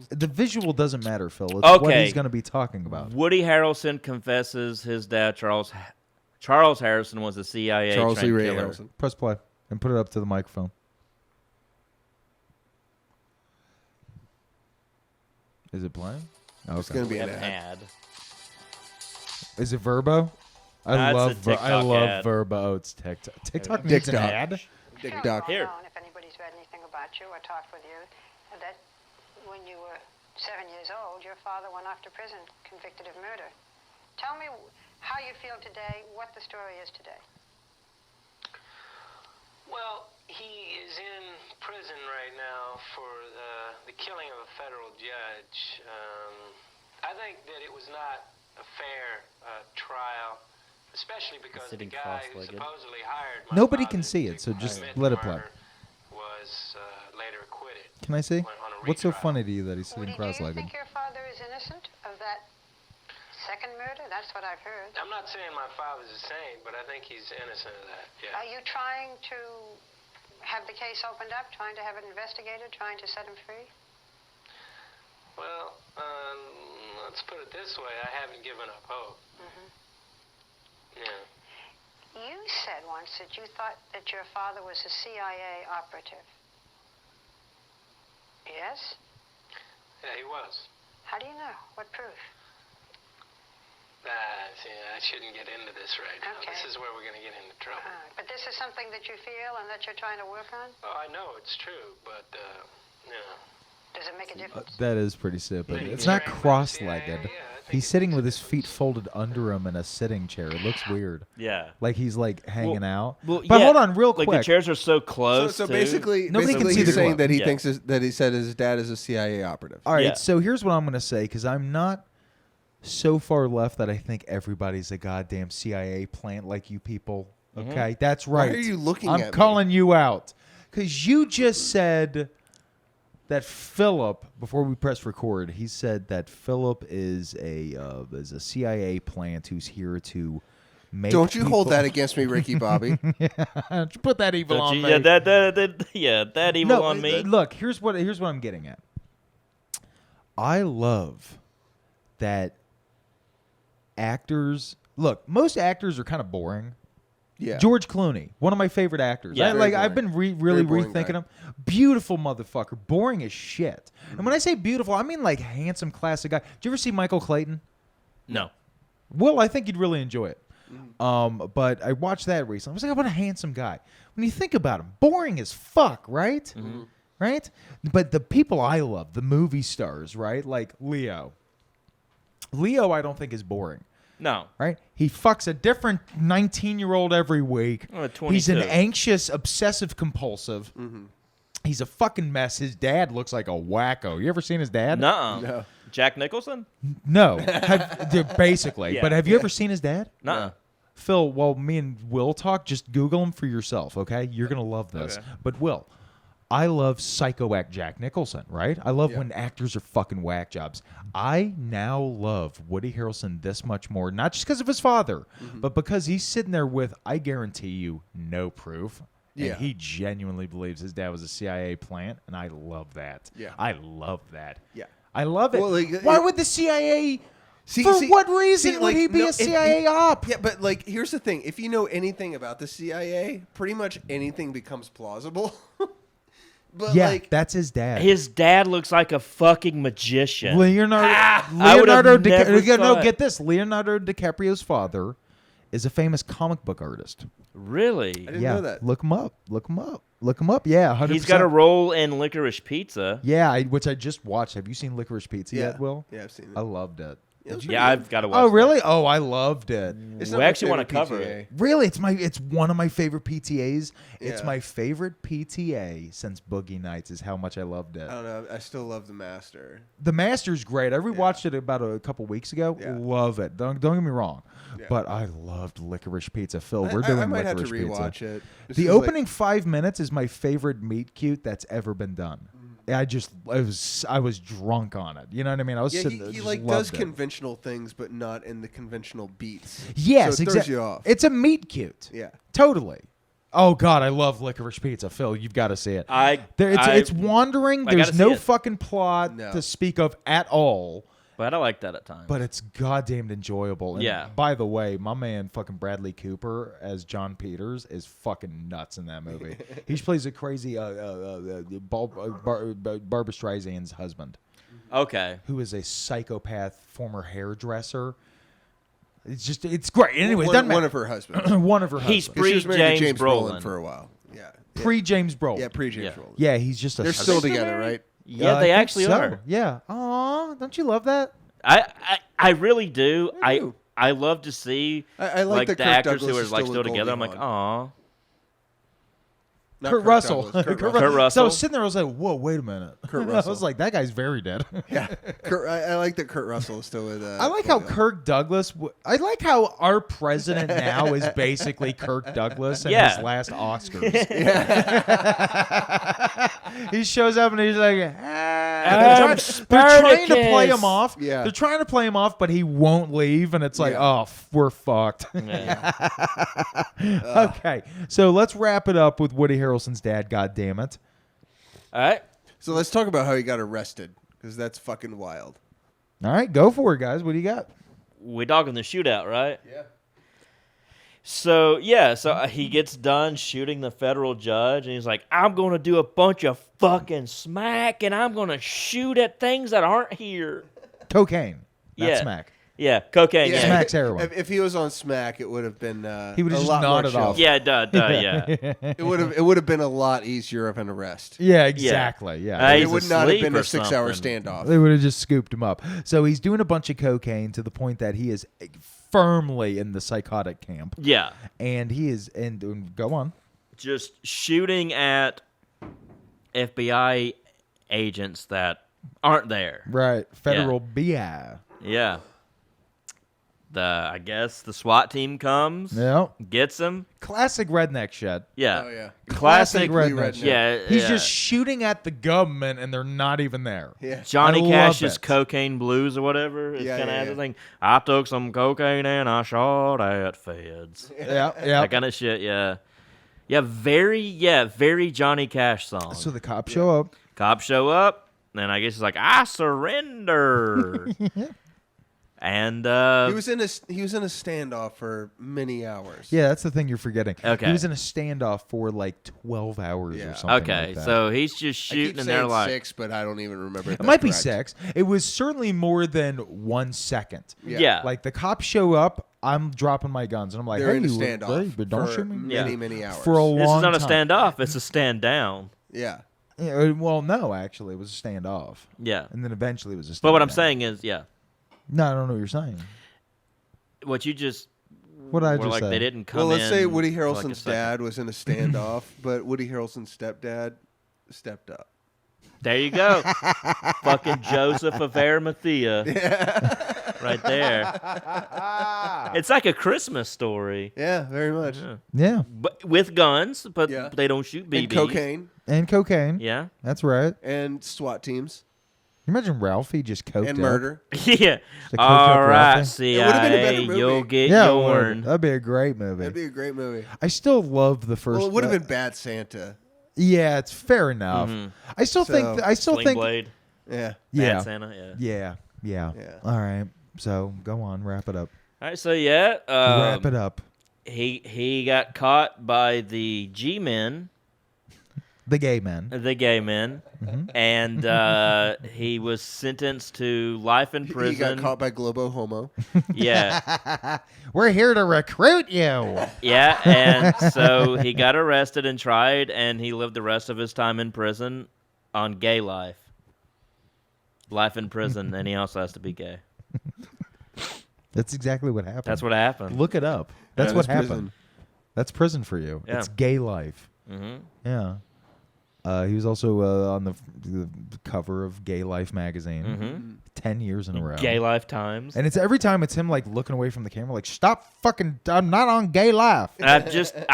The visual doesn't matter, Phil. It's what Okay. he's going to be talking about. Woody Harrelson confesses his dad, Charles Harrison, was a CIA Charles Lee trained Ray killer. Harrison. Press play and put it up to the microphone. Is it playing? Oh, It's okay. gonna be We an have an ad. ad. Is it Verbo? Nah, I it's love a TikTok I love ad. Verbo. Oh, it's TikTok. TikTok Dick needs an Doc. ad. Dick Sure, Doc. well Here. known, if anybody's read anything about you or talked with you, that when you were 7 years old, your father went off to prison, convicted of murder. Tell me how you feel today, what the story is today. Well, he is in prison right now for the killing of a federal judge. I think that it was not a fair trial, especially because the Sitting guy who cross-legged. supposedly hired my Nobody father can see to it, so just commit let the it play. murder was later acquitted. Can I see? On a What's so retrial. funny to you that he's sitting Woody, do you cross-legged? think your father is innocent of that second murder? That's what I've heard. I'm not saying my father's a saint, but I think he's innocent of that. Yeah. Are you trying to have the case opened up, trying to have it investigated, trying to set him free? Well, let's put it this way: I haven't given up hope. Yeah. You said once that you thought that your father was a CIA operative. Yes? Yeah, he was. How do you know? What proof? See, I shouldn't get into this right now. Okay. This is where we're going to get into trouble. But this is something that you feel and that you're trying to work on? Oh, I know it's true, but, Does it make a difference? That is pretty stupid. Maybe It's not trained by the cross-legged. CIA, yeah, I think He's it sitting makes with a his feet folded under him in a sitting chair. It looks weird. Yeah. Like he's like hanging out. Well, But yeah, hold on, real like quick. the chairs are so close. So too. basically, Nobody can see he's the saying clip. that he Yeah. thinks that he said his dad is a CIA operative. All right, Yeah. so here's what I'm going to say because I'm not so far left that I think everybody's a goddamn CIA plant like you people. Okay, that's Why right. are you looking I'm at me? calling you out because you just said that Phillip, before we press record, he said that Phillip is a CIA plant who's here to make. Don't you hold people- that against me, Ricky Bobby. Don't you put that evil Don't on you- me. that evil on me. Look, here's what I'm getting at. I love that actors. Look, most actors are kind of boring. Yeah. George Clooney, one of my favorite actors. Yeah. Very I've been boring. really Very boring rethinking guy. him. Beautiful motherfucker, boring as shit. And when I say beautiful, I mean like handsome, classic guy. Did you ever see Michael Clayton? No. Well, I think you'd really enjoy it. But I watched that recently. I was like, what a handsome guy. When you think about him, boring as fuck, right? Mm-hmm. Right? But the people I love, the movie stars, right? Like Leo. Leo, I don't think is boring. No. Right? He fucks a different 19-year-old every week. Oh, He's an 22. anxious, obsessive compulsive. He's a fucking mess. His dad looks like a wacko. You ever seen his dad? Nuh-uh. No. Jack Nicholson? No. Basically. Yeah. But have you ever seen his dad? Nuh-uh. Phil, while me and Will talk, just Google him for yourself, okay? You're going to love this. Okay. But Will, I love psycho act Jack Nicholson, right? I love when actors are fucking whack jobs. I now love Woody Harrelson this much more, not just because of his father, but because he's sitting there with, I guarantee you, no proof. Yeah. And he genuinely believes his dad was a CIA plant, and I love that. Yeah. I love that. Yeah. I love it. Well, like, Why would the CIA... See, For what reason would like, he be no, a CIA op? Yeah, but like, here's the thing: if you know anything about the CIA, pretty much anything becomes plausible. But Yeah, like, that's his dad. His dad looks like a fucking magician. Leonardo I would've never No, thought. get this. Leonardo DiCaprio's father is a famous comic book artist. Really? I didn't yeah, know that. look him up. Look him up. Look him up. Yeah, 100%. He's got a role in Licorice Pizza. Yeah, which I just watched. Have you seen Licorice Pizza Yeah. yet, Will? Yeah, I've seen it. I loved it. Yeah, it was Yeah, pretty I've got to watch Oh, that. really? Oh, I loved it. good. It's We not my actually wanna favorite cover PTA. it. Really, it's one of my favorite PTAs. It's Yeah. my favorite PTA since Boogie Nights. Is how much I loved it. I don't know. I still love the Master. The Master's great. I rewatched it about a couple weeks ago. Yeah. Love it. Don't get me wrong. Yeah. But I loved Licorice Pizza. Phil, we're I doing might have to Licorice Pizza. rewatch it. Just The 'cause, like, opening 5 minutes is my favorite meet cute that's ever been done. I was drunk on it. You know what I mean? I was yeah, sitting he there, just like loved does it. conventional things, but not in the conventional beats. Yes, so it throws exactly. you off. It's a meet cute. Yeah. Totally. Oh God, I love Licorice Pizza. Phil, you've got to see it. It's wandering. I There's gotta no see it. fucking plot No. to speak of at all. But I like that at times. But it's goddamn enjoyable. And Yeah. by the way, my man fucking Bradley Cooper as John Peters is fucking nuts in that movie. He plays a crazy Barbara Streisand's husband, Okay. who is a psychopath former hairdresser. It's great. Anyways, one, doesn't matter. one of her husbands. One of her He's husbands. She was married James to James Brolin. Brolin for a while. Yeah. Pre James Brolin. Yeah, pre James Yeah. Brolin. Yeah, he's just a. They're still together, right? Yeah, I they think actually so. are. Yeah. Aw, don't you love that? I really do. I do. I love to see I like that the Kirk actors Douglas who are is like still still with together. Goldie I'm like, Hawn. aw. Not Kurt Russell. Douglas, Kurt Kurt Russell. Russell. So I was sitting there, I was like, whoa, wait a minute. Kurt I Russell. was like, that guy's very dead. Yeah, I like that Kurt Russell is still with. I like how Goldie Hawn. Kirk Douglas. I like how our president now is basically Kirk Douglas in Yeah. his last Oscars. He shows up and he's like, they're trying to play him Spartacus. off. Yeah. They're trying to play him off, but he won't leave, and it's like, Yeah. we're fucked. Yeah. Okay, so let's wrap it up with Woody Harrelson's dad. God damn it! All right. So let's talk about how he got arrested because that's fucking wild. All right, go for it, guys. What do you got? We dogging the shootout, right? Yeah. So he gets done shooting the federal judge, and he's like, "I'm gonna do a bunch of fucking smack, and I'm gonna shoot at things that aren't here." Cocaine. Not Yeah. smack. Yeah, cocaine. Yeah, Smack's heroin. If he was on Smack, it would have been. He would've a just lot more nodded chill. off. yeah, yeah. It would have been a lot easier of an arrest. Yeah, exactly. Yeah. He's It would not have asleep been or a 6-hour something. standoff. They would have just scooped him up. So he's doing a bunch of cocaine to the point that he is firmly in the psychotic camp. Yeah, And he is, and go on. just shooting at FBI agents that aren't there. Right. Federal BI. Yeah. I guess the SWAT team comes, Yeah. gets him. Classic redneck shit. Yeah. Oh yeah. Classic redneck. redneck. Yeah. He's yeah. just shooting at the government, and they're not even there. Yeah. Johnny I love Cash's it. Cocaine Blues or whatever. It's Yeah, kind of yeah, the yeah. thing. I took some cocaine and I shot at feds. Yeah, That kind of shit. Yeah. Yeah. Very Johnny Cash song. So the cops show up. Cops show up, and I guess he's like, I surrender. And He was in a standoff for many hours. Yeah, that's the thing you're forgetting. Okay. He was in a standoff for like 12 hours Yeah. or something. okay, like that. so he's just I keep shooting, and they're saying like, 6, but I don't even remember. it might be 6. It was certainly more than 1 second. yeah. Like the cops show up, I'm dropping my guns, and I'm like, They're "Hey, in a you standoff hey, but don't for shoot me." Yeah. many hours. For a this long is not a time. standoff; it's a stand down. Yeah. Yeah, well, no, actually, it was a standoff, Yeah. and then eventually it was a standoff. But what I'm saying is, yeah, no, I don't know what you're saying. what you just What I were just like, said. they didn't come Well, let's in say Woody for like a Harrelson's second. dad was in a standoff, but Woody Harrelson's stepdad stepped up. There you go. Fucking Joseph of Arimathea. Right there. It's like a Christmas story. Yeah, very much. Yeah. Yeah, But with guns, but Yeah. they don't shoot BBs. And cocaine and cocaine. Yeah. That's right. and SWAT teams You imagine Ralphie just coked and up? murder. Yeah. The coked All up right, Ralphie. It would've been a better CIA, movie. you'll get Yeah, it would. yourn. That'd be a great movie. That'd be a great movie. I still love the first. Well, it would have been Bad Santa. Yeah, it's fair enough. Mhm. I still So- think. I still Sling think. Blade. Yeah. Yeah. Bad Santa. Yeah. Yeah. Yeah. All right. So go on, wrap it up. All right. So yeah. Wrap it up. He got caught by the G-men, The gay men. the gay men, Mm-hmm. and he was sentenced to life in prison. He got caught by Globo Homo. Yeah. We're here to recruit you. Yeah, and so he got arrested and tried, and he lived the rest of his time in prison on gay life. Life in prison, and he also has to be gay. That's exactly what happened. That's what happened. Look it up. That's Yeah, what that's happened. prison. That's prison for you. Yeah. It's gay life. Mm-hmm. Yeah. He was also on the cover of Gay Life magazine. Mm-hmm. 10 years in a row. Gay Life Times. And it's every time it's him like looking away from the camera, like, stop fucking, I'm not on Gay Life. I'm just Quit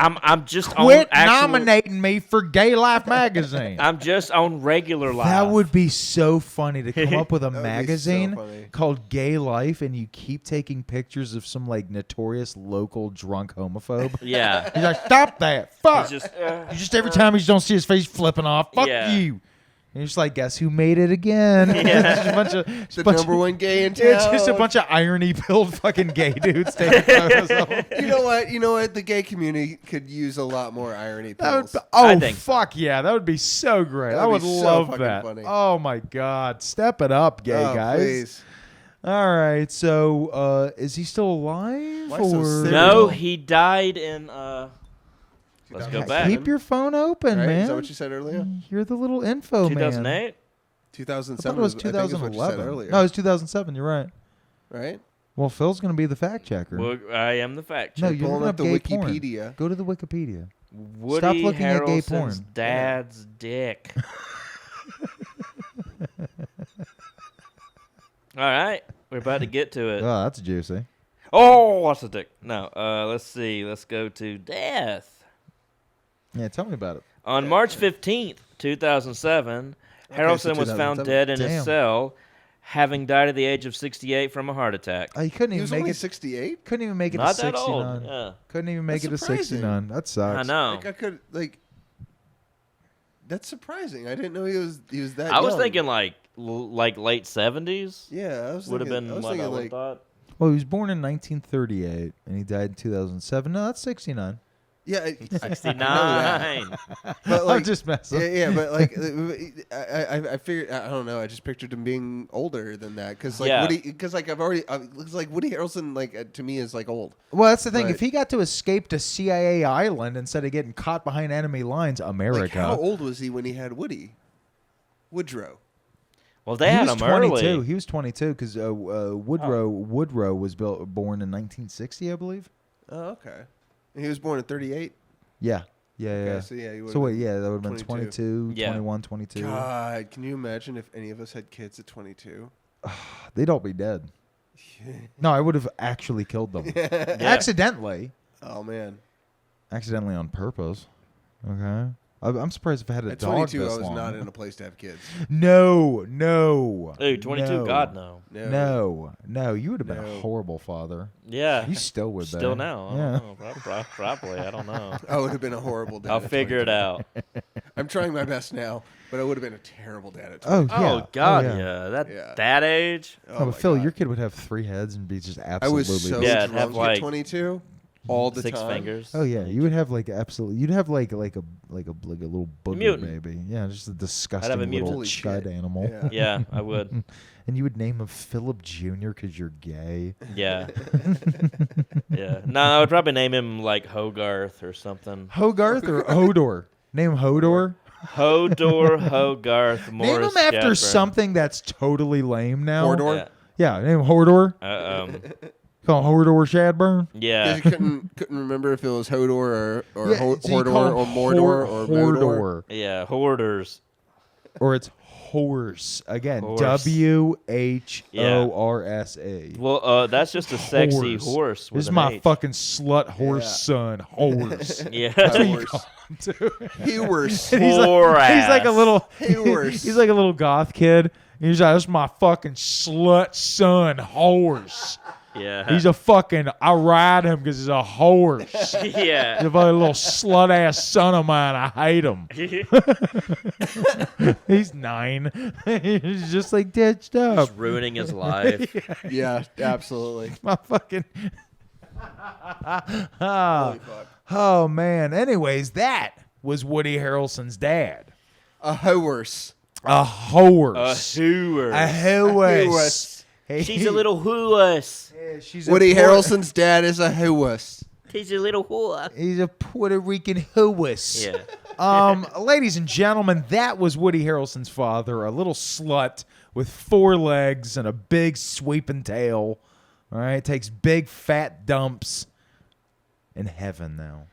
on actual, nominating me for Gay Life magazine. I'm just on regular life. That would be so funny to come up with a That would be so magazine funny. called Gay Life, and you keep taking pictures of some like notorious local drunk homophobe. Yeah. He's like, stop that. Fuck. It's just, You just every time you just don't see his face flipping off. Fuck Yeah. you. And you're just like, guess who made it again? Yeah. It's just a bunch of The bunch number of, one gay in town. It's just a bunch of irony-filled fucking gay dudes taking photos of him. You know what? You know what? The gay community could use a lot more irony That would, pills. oh think so. fuck yeah, that would be so great. That I would would be so love fucking that. funny. Oh my god, step it up, gay Oh, guys. please. All right, so is he still alive? Why so or serious? no, he died in. Let's go back. Keep your phone open, Right? man. Is that what you said earlier? You're the little info man. 2008. I 2007. thought it was I think is what you said 2011. earlier. No, it was 2007. You're right. Right? Well, Phil's gonna be the fact checker. Well, I am the fact No, checker. you're Pulling looking up up the gay porn. Wikipedia. Go to the Wikipedia. Woody Stop looking at gay Harrelson's porn. dad's dick. All right, we're about to get to it. Oh, that's juicy. Oh, what's the dick? No, let's see. Let's go to death. Yeah, tell me about it. On March 15th, 2007, Okay, Harrelson so was found 2007. dead in Damn. his cell, having died at the age of 68 from a heart attack. He couldn't He even was make only it. 68? Couldn't even make it Not to that 69. old. Yeah. Couldn't even make That's it to surprising. 69. That sucks. I know. Like I could that's surprising. I didn't know he was that I was young. thinking like late 70s. Yeah, I was Would have thinking, been I was what I thinking would like thought. Well, he was born in 1938 and he died in 2007. No, that's 69. yeah, 69. but like I'm just messing. yeah, but like I figured I don't know. I just pictured him being older than that because like Yeah. Woody because like I've already looks like Woody Harrelson like to me is like old. Well, that's the thing. But- If he got to escape to CIA Island instead of getting caught behind enemy lines, Like America. how old was he when he had Woodrow? Well, they he had was him 22. early. He was 22 because Woodrow was born in 1960, I believe. Oh, okay. And he was born in 38. Yeah. Yeah. Okay, so yeah, he So wait, would've yeah, that would have been 22. 22, Yeah. 21, 22. God, can you imagine if any of us had kids at 22? They'd all be dead. No, I would have actually killed them. Accidentally. Oh man. Accidentally on purpose. Okay. I'm surprised if I had a At dog 22, this I was long. not in a place to have kids. No. Dude, 22, no. God, no. No. You would have been a No. horrible father. Yeah. You still would. Still though. now. I Yeah. don't know. Probably. I don't know. I would have been a horrible dad. I'll at figure it 22. out. I'm trying my best now, but I would have been a terrible dad at Oh 22. yeah. Oh, God, yeah. yeah. That age? Oh, but my Phil, God. your kid would have 3 heads and be just I absolutely. was so Yeah, drunk have, at like, 22 all the 6 time. fingers. Oh yeah, you would have like absolutely. You'd have like a little booger mutant. baby. Yeah, just a disgusting a little mutant. Holy chud shit. animal. Yeah. Yeah, I would. And you would name him Phillip Jr. because you're gay. Yeah. Yeah. No, I would probably name him like Hogarth or something. Hogarth or Hodor? Name him Hodor. Hodor, Hogarth, Name Morris him after Shepard. something that's totally lame now. Mordor? Yeah, name him Hodor. Call him Hodor Shadburn. Yeah. Because you couldn't remember if it was Hodor or Yeah, Hodor so you call him or Mordor or Mordor. Hodor. Yeah. Hoarders. Or it's horse. Again, Horse. WHORSE. Well, that's just a sexy horse. With This is an my H. fucking slut horse Yeah. son. Horse. Yeah. Horse. He worse. And he's like a little Horse. he's like a little goth kid. He's like, this is my fucking slut son horse. Yeah. He's a fucking, I ride him because he's a horse. He's Yeah. a fucking little slut ass son of mine. I hate him. He's 9. He's just like ditched up. Just ruining his life. Yeah, absolutely. My fucking. Holy fuck. Oh man. Anyways, that was Woody Harrelson's dad. A horse. A horse. Hooer. A horse. horse. Hey, She's a little horse. yeah, she's Woody a Puerto- Harrelson's dad is a horse. She's a little whore. He's a Puerto Rican horse. Yeah. Ladies and gentlemen, that was Woody Harrelson's father, a little slut with 4 legs and a big sweeping tail. All right, takes big fat dumps in heaven now.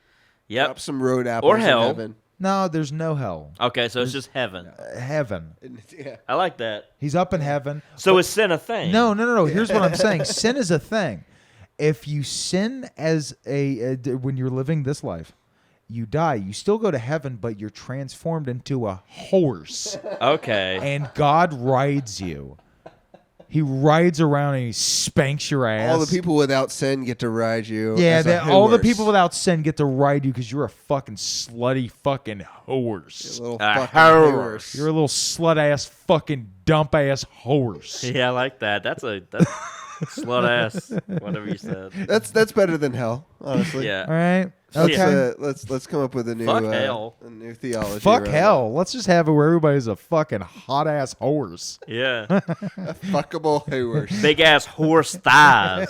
Yep. Drop some road apples Or hell. in heaven. No, there's no hell. Okay, so it's just heaven. Heaven. Yeah. I like that. He's up in heaven. So is sin a thing? No. Here's what I'm saying. Sin is a thing. If you sin as when you're living this life, you die. You still go to heaven, but you're transformed into a horse, Okay. and God rides you. He rides around and he spanks your ass. All the people without sin get to ride you. Yeah, as a all the horse. people without sin get to ride you because you're a fucking slutty fucking horse. A little A fucking horse. horse. You're a little slut ass fucking dump ass horse. Yeah, I like that. That's slut ass. Whatever you said. That's better than hell, honestly. Yeah. All right. Let's, Okay. let's come up with a new Fuck hell. a new theology. Fuck around hell. Let's just have it where everybody's a fucking hot ass horse. Yeah. it. Fuckable horse. Big ass horse thighs.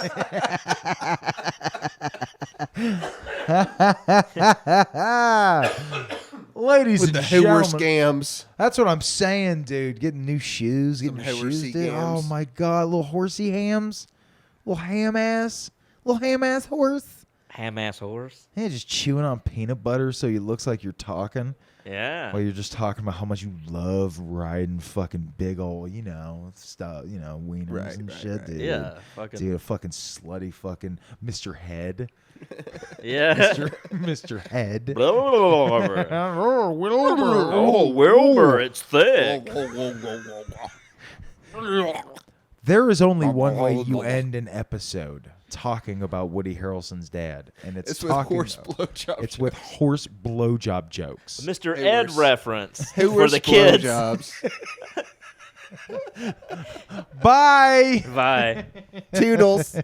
Ladies With and the gentlemen, horse gams. that's what I'm saying, dude. Getting new shoes, getting Some new shoes, horsey dude. Oh gams. my god, little horsey hams, little ham ass horse. Ham ass horse. Yeah, just chewing on peanut butter so it looks like you're talking. Yeah. While you're just talking about how much you love riding fucking big old, stuff, wieners Right, and right, shit, right. dude. Yeah. Fucking. Dude, a fucking slutty fucking Mr. Head. Yeah. Mr. Head. Wilbur. Oh, Oh, Wilbur, it's thick. There is only one way you end an episode talking about Woody Harrelson's dad, and It's with horse blowjob. It's with horse blowjob jokes. Mr. Hey, Ed worse. reference for horse the kids. blowjobs. Bye. Bye. Toodles.